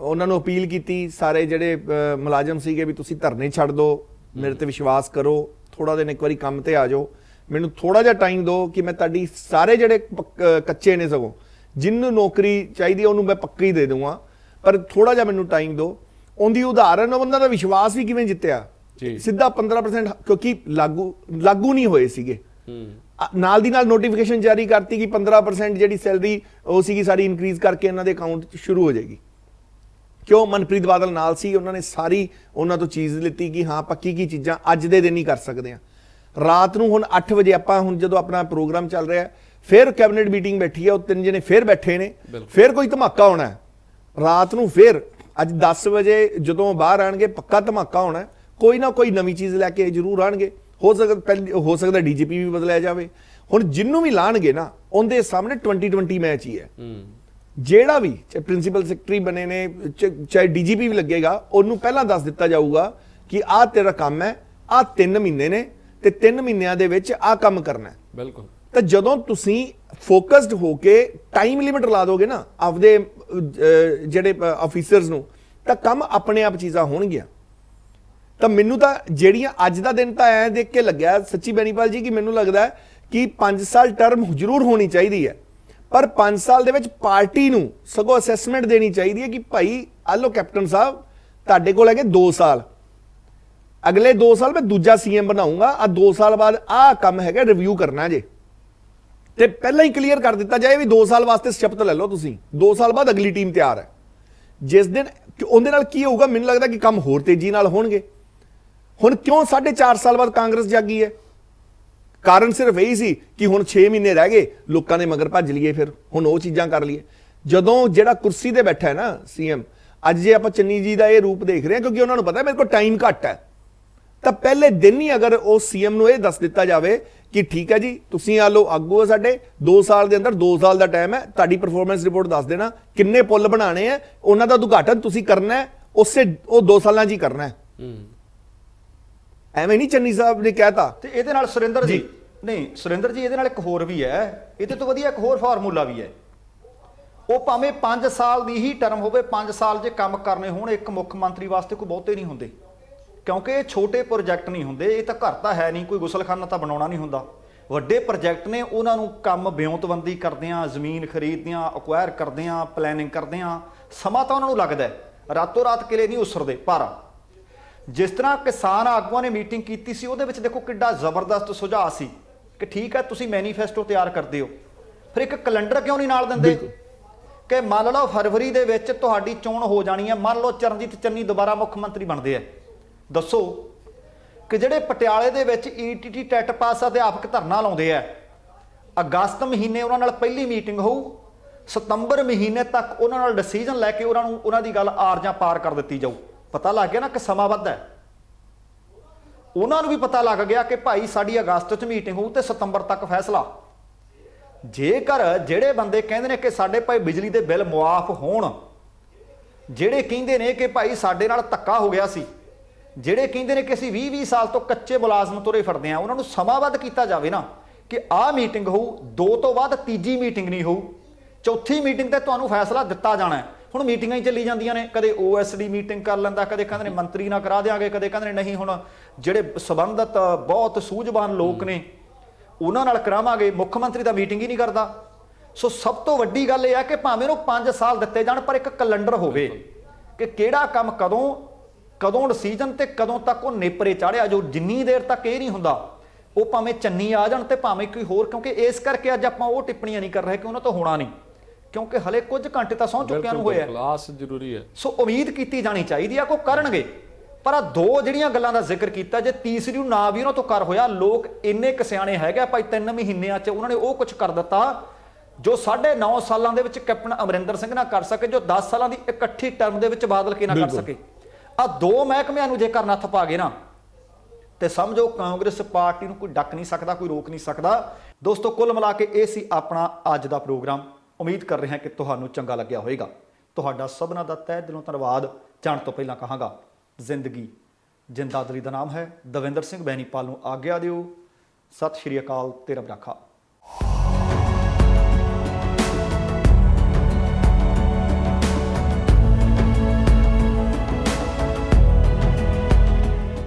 ਉਹਨਾਂ ਨੂੰ ਅਪੀਲ ਕੀਤੀ, ਸਾਰੇ ਜਿਹੜੇ ਮੁਲਾਜ਼ਮ ਸੀਗੇ ਵੀ ਤੁਸੀਂ ਧਰਨੇ ਛੱਡ ਦਿਓ, ਮੇਰੇ ਤੇ ਵਿਸ਼ਵਾਸ ਕਰੋ, ਥੋੜਾ ਦਿਨ ਇੱਕ ਵਾਰੀ ਕੰਮ ਤੇ ਆ ਜਾਓ, ਮੈਨੂੰ ਥੋੜਾ ਜਿਹਾ ਟਾਈਮ ਦਿਓ ਕਿ ਮੈਂ ਤੁਹਾਡੀ ਸਾਰੇ ਜਿਹੜੇ ਕੱਚੇ ਨੇ, ਸਗੋਂ ਜਿਹਨੂੰ ਨੌਕਰੀ ਚਾਹੀਦੀ ਉਹਨੂੰ ਮੈਂ ਪੱਕੀ ਦੇ ਦਊਂਗਾ, ਪਰ ਥੋੜਾ ਜਿਹਾ ਮੈਨੂੰ ਟਾਈਮ ਦਿਓ। ਉਹਦੀ ਉਦਾਹਰਨ ਉਹਨਾਂ ਦਾ ਵਿਸ਼ਵਾਸ ਵੀ ਕਿਵੇਂ ਜਿੱਤਿਆ, ਸਿੱਧਾ 15%, ਕਿਉਂਕਿ ਲਾਗੂ ਨਹੀਂ ਹੋਏ ਸੀਗੇ। ਨਾਲ ਦੀ ਨਾਲ ਨੋਟੀਫਿਕੇਸ਼ਨ ਜਾਰੀ ਕਰਤੀ ਕਿ 15% ਜਿਹੜੀ ਸੈਲਰੀ ਉਹ ਸੀਗੀ ਸਾਰੀ ਇਨਕਰੀਜ਼ ਕਰਕੇ ਇਹਨਾਂ ਦੇ ਅਕਾਊਂਟ 'ਚ ਸ਼ੁਰੂ ਹੋ ਜਾਏਗੀ। ਕਿਉਂ? ਮਨਪ੍ਰੀਤ ਬਾਦਲ ਨਾਲ ਸੀ, ਉਹਨਾਂ ਨੇ ਸਾਰੀ ਉਹਨਾਂ ਤੋਂ ਚੀਜ਼ ਲਿੱਤੀ ਕਿ ਹਾਂ ਪੱਕੀ ਕੀ ਚੀਜ਼ਾਂ ਅੱਜ ਦੇ ਦਿਨ ਹੀ ਕਰ ਸਕਦੇ ਆ। ਰਾਤ ਨੂੰ ਹੁਣ 8 ਵਜੇ ਆਪਾਂ ਹੁਣ ਜਦੋਂ ਆਪਣਾ ਪ੍ਰੋਗਰਾਮ ਚੱਲ ਰਿਹਾ, ਫਿਰ ਕੈਬਨਿਟ ਮੀਟਿੰਗ ਬੈਠੀ ਹੈ, ਉਹ 3 ਜਣੇ ਫਿਰ ਬੈਠੇ ਨੇ, ਫਿਰ ਕੋਈ ਧਮਾਕਾ ਹੋਣਾ ਹੈ ਰਾਤ ਨੂੰ। ਫਿਰ ਅੱਜ 10 ਵਜੇ ਜਦੋਂ ਬਾਹਰ ਆਣਗੇ ਪੱਕਾ ਧਮਾਕਾ ਹੋਣਾ, ਕੋਈ ਨਾ ਕੋਈ ਨਵੀਂ ਚੀਜ਼ ਲੈ ਕੇ ਜ਼ਰੂਰ ਆਣਗੇ। ਹੋ ਸਕਦਾ DGP ਵੀ ਬਦਲਿਆ ਜਾਵੇ। ਹੁਣ ਜਿਹਨੂੰ ਵੀ ਲਾਣਗੇ ਨਾ, ਉਹਦੇ ਸਾਹਮਣੇ 2020 ਮੈਚ ਹੀ ਹੈ। ਜਿਹੜਾ ਵੀ ਚਾਹੇ ਪ੍ਰਿੰਸੀਪਲ ਸੈਕਟਰੀ ਬਣੇ ਨੇ, ਚਾਹੇ DGP ਵੀ ਲੱਗੇਗਾ, ਉਹਨੂੰ ਪਹਿਲਾਂ ਦੱਸ ਦਿੱਤਾ ਜਾਊਗਾ ਕਿ ਆਹ ਤੇਰਾ ਕੰਮ ਹੈ, ਆਹ 3 ਮਹੀਨੇ ਨੇ ਤੇ 3 ਮਹੀਨਿਆਂ ਦੇ ਵਿੱਚ ਆਹ ਕੰਮ ਕਰਨਾ ਹੈ। ਬਿਲਕੁਲ। ਤਾਂ ਜਦੋਂ ਤੁਸੀਂ ਫੋਕਸਡ ਹੋ ਕੇ ਟਾਈਮ ਲਿਮਿਟ ਲਾ ਦੋਗੇ ਨਾ ਆਪਦੇ ਜਿਹੜੇ ਆਫੀਸਰਸ ਨੂੰ, ਤਾਂ ਕੰਮ ਆਪਣੇ ਆਪ ਚੀਜ਼ਾਂ ਹੋਣਗੀਆਂ। ਤਾਂ ਮੈਨੂੰ ਤਾਂ ਜਿਹੜੀਆਂ ਅੱਜ ਦਾ ਦਿਨ ਤਾਂ ਐ ਦੇਖ ਕੇ ਲੱਗਿਆ ਸੱਚੀ ਬੈਨੀਪਾਲ ਜੀ ਕਿ ਮੈਨੂੰ ਲੱਗਦਾ ਕਿ 5 ਸਾਲ ਟਰਮ ਜ਼ਰੂਰ ਹੋਣੀ ਚਾਹੀਦੀ ਹੈ, ਪਰ 5 ਸਾਲ ਦੇ ਵਿੱਚ ਪਾਰਟੀ ਨੂੰ ਸਗੋਂ ਅਸੈਸਮੈਂਟ ਦੇਣੀ ਚਾਹੀਦੀ ਹੈ ਕਿ ਭਾਈ ਆ ਲਓ ਕੈਪਟਨ ਸਾਹਿਬ ਤੁਹਾਡੇ ਕੋਲ ਹੈਗੇ 2 ਸਾਲ, ਅਗਲੇ 2 ਸਾਲ ਮੈਂ ਦੂਜਾ ਸੀਐਮ ਬਣਾਉਂਗਾ, ਆ 2 ਸਾਲ ਬਾਅਦ ਆਹ ਕੰਮ ਹੈਗਾ ਰਿਵਿਊ ਕਰਨਾ ਜੇ, ਤੇ ਪਹਿਲਾਂ ਹੀ ਕਲੀਅਰ ਕਰ ਦਿੱਤਾ ਜਾਏ ਵੀ 2 ਸਾਲ ਵਾਸਤੇ ਸ਼ਪਥ ਲੈ ਲਓ ਤੁਸੀਂ, 2 ਸਾਲ ਬਾਅਦ ਅਗਲੀ ਟੀਮ ਤਿਆਰ ਹੈ। ਜਿਸ ਦਿਨ ਉਹਦੇ ਨਾਲ ਕੀ ਹੋਊਗਾ, ਮੈਨੂੰ ਲੱਗਦਾ ਕਿ ਕੰਮ ਹੋਰ ਤੇਜ਼ੀ ਨਾਲ ਹੋਣਗੇ। ਹੁਣ ਕਿਉਂ 4.5 ਸਾਲ ਬਾਅਦ ਕਾਂਗਰਸ ਜਾਗੀ ਹੈ? ਕਾਰਨ ਸਿਰਫ ਇਹੀ ਸੀ ਕਿ ਹੁਣ 6 ਮਹੀਨੇ ਰਹਿ ਗਏ, ਲੋਕਾਂ ਦੇ ਮਗਰ ਭੱਜ ਲਈਏ, ਫਿਰ ਹੁਣ ਉਹ ਚੀਜ਼ਾਂ ਕਰ ਲਈਏ। ਜਦੋਂ ਜਿਹੜਾ ਕੁਰਸੀ ਤੇ ਬੈਠਾ ਹੈ ਨਾ ਸੀਐਮ, ਅੱਜ ਜੇ ਆਪਾਂ ਚੰਨੀ ਜੀ ਦਾ ਇਹ ਰੂਪ ਦੇਖ ਰਹੇ ਹਾਂ ਕਿਉਂਕਿ ਉਹਨਾਂ ਨੂੰ ਪਤਾ ਮੇਰੇ ਕੋਲ ਟਾਈਮ ਘੱਟ ਹੈ, ਤਾਂ ਪਹਿਲੇ ਦਿਨ ਹੀ ਅਗਰ ਉਹ ਸੀਐਮ ਨੂੰ ਇਹ ਦੱਸ ਦਿੱਤਾ ਜਾਵੇ ਕਿ ਠੀਕ ਹੈ ਜੀ ਤੁਸੀਂ ਆ ਲਓ ਆਗੂ ਆ ਸਾਡੇ, 2 ਸਾਲ ਦੇ ਅੰਦਰ 2 ਸਾਲ ਦਾ ਟਾਈਮ ਹੈ, ਤੁਹਾਡੀ ਪਰਫਾਰਮੈਂਸ ਰਿਪੋਰਟ ਦੱਸ ਦੇਣਾ, ਕਿੰਨੇ ਪੁੱਲ ਬਣਾਣੇ ਆ, ਉਹਨਾਂ ਦਾ ਉਦਘਾਟਨ ਤੁਸੀਂ ਕਰਨਾ ਹੈ, ਉਹ 2 ਸਾਲਾਂ 'ਚ ਹੀ ਕਰਨਾ ਹੈ। ਐਵੇਂ ਨਹੀਂ ਚੰਨੀ ਸਾਹਿਬ ਨੇ ਕਹਿਤਾ। ਤੇ ਇਹਦੇ ਨਾਲ ਸੁਰਿੰਦਰ ਜੀ ਨਹੀਂ, ਸੁਰਿੰਦਰ ਜੀ ਇਹਦੇ ਨਾਲ ਇੱਕ ਹੋਰ ਵੀ ਹੈ, ਇਹਦੇ ਤੋਂ ਵਧੀਆ ਇੱਕ ਹੋਰ ਫਾਰਮੂਲਾ ਵੀ ਹੈ। ਉਹ ਭਾਵੇਂ 5 ਸਾਲ ਦੀ ਹੀ ਟਰਮ ਹੋਵੇ, 5 ਸਾਲ ਜੇ ਕੰਮ ਕਰਨੇ ਹੋਣ ਇੱਕ ਮੁੱਖ ਮੰਤਰੀ ਵਾਸਤੇ ਕੋਈ ਬਹੁਤੇ ਨਹੀਂ ਹੁੰਦੇ, ਕਿਉਂਕਿ ਇਹ ਛੋਟੇ ਪ੍ਰੋਜੈਕਟ ਨਹੀਂ ਹੁੰਦੇ, ਇਹ ਤਾਂ ਘਰ ਤਾਂ ਹੈ ਨਹੀਂ, ਕੋਈ ਗੁਸਲਖਾਨਾ ਤਾਂ ਬਣਾਉਣਾ ਨਹੀਂ ਹੁੰਦਾ। ਵੱਡੇ ਪ੍ਰੋਜੈਕਟ ਨੇ, ਉਹਨਾਂ ਨੂੰ ਕੰਮ ਵਿਉਂਤਬੰਦੀ ਕਰਦਿਆਂ, ਜ਼ਮੀਨ ਖਰੀਦਦਿਆਂ, ਅਕਵਾਇਰ ਕਰਦਿਆਂ, ਪਲੈਨਿੰਗ ਕਰਦਿਆਂ ਸਮਾਂ ਤਾਂ ਉਹਨਾਂ ਨੂੰ ਲੱਗਦਾ ਹੈ, ਰਾਤੋਂ ਰਾਤ ਕਿਲੇ ਨਹੀਂ ਉਸਰਦੇ। ਪਰ ਜਿਸ ਤਰ੍ਹਾਂ ਕਿਸਾਨ ਆਗੂਆਂ ਨੇ ਮੀਟਿੰਗ ਕੀਤੀ ਸੀ, ਉਹਦੇ ਵਿੱਚ ਦੇਖੋ ਕਿੱਡਾ ਜ਼ਬਰਦਸਤ ਸੁਝਾਅ ਸੀ ਕਿ ਠੀਕ ਹੈ ਤੁਸੀਂ ਮੈਨੀਫੈਸਟੋ ਤਿਆਰ ਕਰਦੇ ਹੋ, ਫਿਰ ਇੱਕ ਕੈਲੰਡਰ ਕਿਉਂ ਨਹੀਂ ਨਾਲ ਦਿੰਦੇ ਕਿ ਮੰਨ ਲਓ ਫਰਵਰੀ ਦੇ ਵਿੱਚ ਤੁਹਾਡੀ ਚੋਣ ਹੋ ਜਾਣੀ ਹੈ, ਮੰਨ ਲਓ ਚਰਨਜੀਤ ਚੰਨੀ ਦੁਬਾਰਾ ਮੁੱਖ ਮੰਤਰੀ ਬਣਦੇ ਆ, ਦੱਸੋ ਕਿ ਜਿਹੜੇ ਪਟਿਆਲੇ ਦੇ ਵਿੱਚ ਈਟੀਟੀ ਟੈਟ ਪਾਸ ਅਧਿਆਪਕ ਧਰਨਾ ਲਾਉਂਦੇ ਆ, ਅਗਸਤ ਮਹੀਨੇ ਉਹਨਾਂ ਨਾਲ ਪਹਿਲੀ ਮੀਟਿੰਗ ਹੋਊ, ਸਤੰਬਰ ਮਹੀਨੇ ਤੱਕ ਉਹਨਾਂ ਨਾਲ ਡਿਸੀਜਨ ਲੈ ਕੇ ਉਹਨਾਂ ਦੀ ਗੱਲ ਆਰ ਜਾਂ ਪਾਰ ਕਰ ਦਿੱਤੀ ਜਾਊ। ਪਤਾ ਲੱਗ ਗਿਆ ਨਾ ਕਿ ਸਮਾਂ ਵੱਧ ਹੈ, ਉਹਨਾਂ ਨੂੰ ਵੀ ਪਤਾ ਲੱਗ ਗਿਆ ਕਿ ਭਾਈ ਸਾਡੀ ਅਗਸਤ 'ਚ ਮੀਟਿੰਗ ਹੋਊ ਤੇ ਸਤੰਬਰ ਤੱਕ ਫੈਸਲਾ। ਜੇਕਰ ਜਿਹੜੇ ਬੰਦੇ ਕਹਿੰਦੇ ਨੇ ਕਿ ਸਾਡੇ ਭਾਈ ਬਿਜਲੀ ਦੇ ਬਿੱਲ ਮੁਆਫ ਹੋਣ, ਜਿਹੜੇ ਕਹਿੰਦੇ ਨੇ ਕਿ ਭਾਈ ਸਾਡੇ ਨਾਲ ਧੱਕਾ ਹੋ ਗਿਆ ਸੀ, ਜਿਹੜੇ ਕਹਿੰਦੇ ਨੇ ਕਿ ਅਸੀਂ 20-20 ਸਾਲ ਤੋਂ ਕੱਚੇ ਮੁਲਾਜ਼ਮ ਤੁਰੇ ਫਿਰਦੇ ਆ, ਉਹਨਾਂ ਨੂੰ ਸਮਾਂ ਵੱਧ ਕੀਤਾ ਜਾਵੇ ਨਾ ਕਿ ਆਹ ਮੀਟਿੰਗ ਹੋਊ, 2 ਤੋਂ ਬਾਅਦ ਤੀਜੀ ਮੀਟਿੰਗ ਨਹੀਂ ਹੋਊ, ਚੌਥੀ ਮੀਟਿੰਗ ਤੇ ਤੁਹਾਨੂੰ ਫੈਸਲਾ ਦਿੱਤਾ ਜਾਣਾ ਹੈ। ਹੁਣ ਮੀਟਿੰਗਾਂ ਹੀ ਚੱਲੀ ਜਾਂਦੀਆਂ ਨੇ, ਕਦੇ OSD ਮੀਟਿੰਗ ਕਰ ਲੈਂਦਾ, ਕਦੇ ਕਹਿੰਦੇ ਨੇ ਮੰਤਰੀ ਨਾਲ ਕਰਾ ਦਿਆਂਗੇ, ਕਦੇ ਕਹਿੰਦੇ ਨੇ ਨਹੀਂ ਹੁਣ ਜਿਹੜੇ ਸੰਬੰਧਤ ਬਹੁਤ ਸੂਝਵਾਨ ਲੋਕ ਨੇ ਉਹਨਾਂ ਨਾਲ ਕਰਾਵਾਂਗੇ, ਮੁੱਖ ਮੰਤਰੀ ਤਾਂ ਮੀਟਿੰਗ ਹੀ ਨਹੀਂ ਕਰਦਾ। ਸੋ ਸਭ ਤੋਂ ਵੱਡੀ ਗੱਲ ਇਹ ਹੈ ਕਿ ਭਾਵੇਂ ਉਹਨੂੰ 5 ਸਾਲ ਦਿੱਤੇ ਜਾਣ, ਪਰ ਇੱਕ ਕੈਲੰਡਰ ਹੋਵੇ ਕਿ ਕਿਹੜਾ ਕੰਮ ਕਦੋਂ ਡਿਸੀਜਨ ਤੇ ਕਦੋਂ ਤੱਕ ਉਹ ਨੇਪਰੇ ਚਾੜਿਆ ਜੋ। ਜਿੰਨੀ ਦੇਰ ਤੱਕ ਇਹ ਨਹੀਂ ਹੁੰਦਾ, ਉਹ ਭਾਵੇਂ ਚੰਨੀ ਆ ਜਾਣ ਤੇ ਭਾਵੇਂ ਕੋਈ ਹੋਰ, ਕਿਉਂਕਿ ਇਸ ਕਰਕੇ ਅੱਜ ਆਪਾਂ ਉਹ ਟਿੱਪਣੀਆਂ ਨਹੀਂ ਕਰ ਰਹੇ ਕਿ ਉਹਨਾਂ ਤੋਂ ਹੋਣਾ ਨਹੀਂ, ਕਿਉਂਕਿ ਹਲੇ ਕੁਝ ਘੰਟੇ ਤਾਂ ਸਹੁੰ ਚੁੱਕਿਆਂ ਨੂੰ ਹੋਇਆ, ਕਲਾਸ ਜ਼ਰੂਰੀ ਹੈ। ਸੋ ਉਮੀਦ ਕੀਤੀ ਜਾਣੀ ਚਾਹੀਦੀ ਆ ਕੋ ਕਰਨਗੇ। ਪਰ ਆ 2 ਜਿਹੜੀਆਂ ਗੱਲਾਂ ਦਾ ਜ਼ਿਕਰ ਕੀਤਾ, ਜੇ ਤੀਸਰੀ ਨੂੰ ਨਾ ਵੀ ਉਹਨਾਂ ਤੋਂ ਕਰ ਹੋਇਆ, ਲੋਕ ਇੰਨੇ ਕੁ ਸਿਆਣੇ ਹੈਗੇ ਭਾਈ 3 ਮਹੀਨਿਆਂ 'ਚ ਉਹਨਾਂ ਨੇ ਉਹ ਕੁਝ ਕਰ ਦਿੱਤਾ ਜੋ 9.5 ਸਾਲਾਂ ਦੇ ਵਿੱਚ ਕੈਪਟਨ ਅਮਰਿੰਦਰ ਸਿੰਘ ਨਾ ਕਰ ਸਕੇ, ਜੋ 10 ਸਾਲਾਂ ਦੀ ਇਕੱਠੀ ਟਰਮ ਦੇ ਵਿੱਚ ਬਾਦਲ ਕੇ ਨਾ ਕਰ ਸਕੇ। ਆ 2 ਮਹਿਕਮਿਆਂ ਨੂੰ ਜੇਕਰ ਨੱਥ ਪਾ ਗਏ ਨਾ, ਤੇ ਸਮਝੋ ਕਾਂਗਰਸ ਪਾਰਟੀ ਨੂੰ ਕੋਈ ਡੱਕ ਨਹੀਂ ਸਕਦਾ, ਕੋਈ ਰੋਕ ਨਹੀਂ ਸਕਦਾ। ਦੋਸਤੋ, ਕੁੱਲ ਮਿਲਾ ਕੇ ਇਹ ਸੀ ਆਪਣਾ ਅੱਜ ਦਾ ਪ੍ਰੋਗਰਾਮ। ਉਮੀਦ ਕਰ ਰਹੇ ਹਾਂ ਕਿ ਤੁਹਾਨੂੰ ਚੰਗਾ ਲੱਗਿਆ ਹੋਵੇਗਾ। ਤੁਹਾਡਾ ਸਭਨਾਂ ਦਾ ਤਹਿ ਦਿਲੋਂ ਧੰਨਵਾਦ। ਜਾਣ ਤੋਂ ਪਹਿਲਾਂ ਕਹਾਂਗਾ, ਜ਼ਿੰਦਗੀ ਜਿੰਦਾਦਲੀ ਦਾ ਨਾਮ ਹੈ। ਦਵਿੰਦਰ ਸਿੰਘ ਬੈਨੀਪਾਲ ਨੂੰ ਆਗਿਆ ਦਿਓ। ਸਤਿ ਸ਼੍ਰੀ ਅਕਾਲ। ਤੇਰਾ ਰਾਖਾ।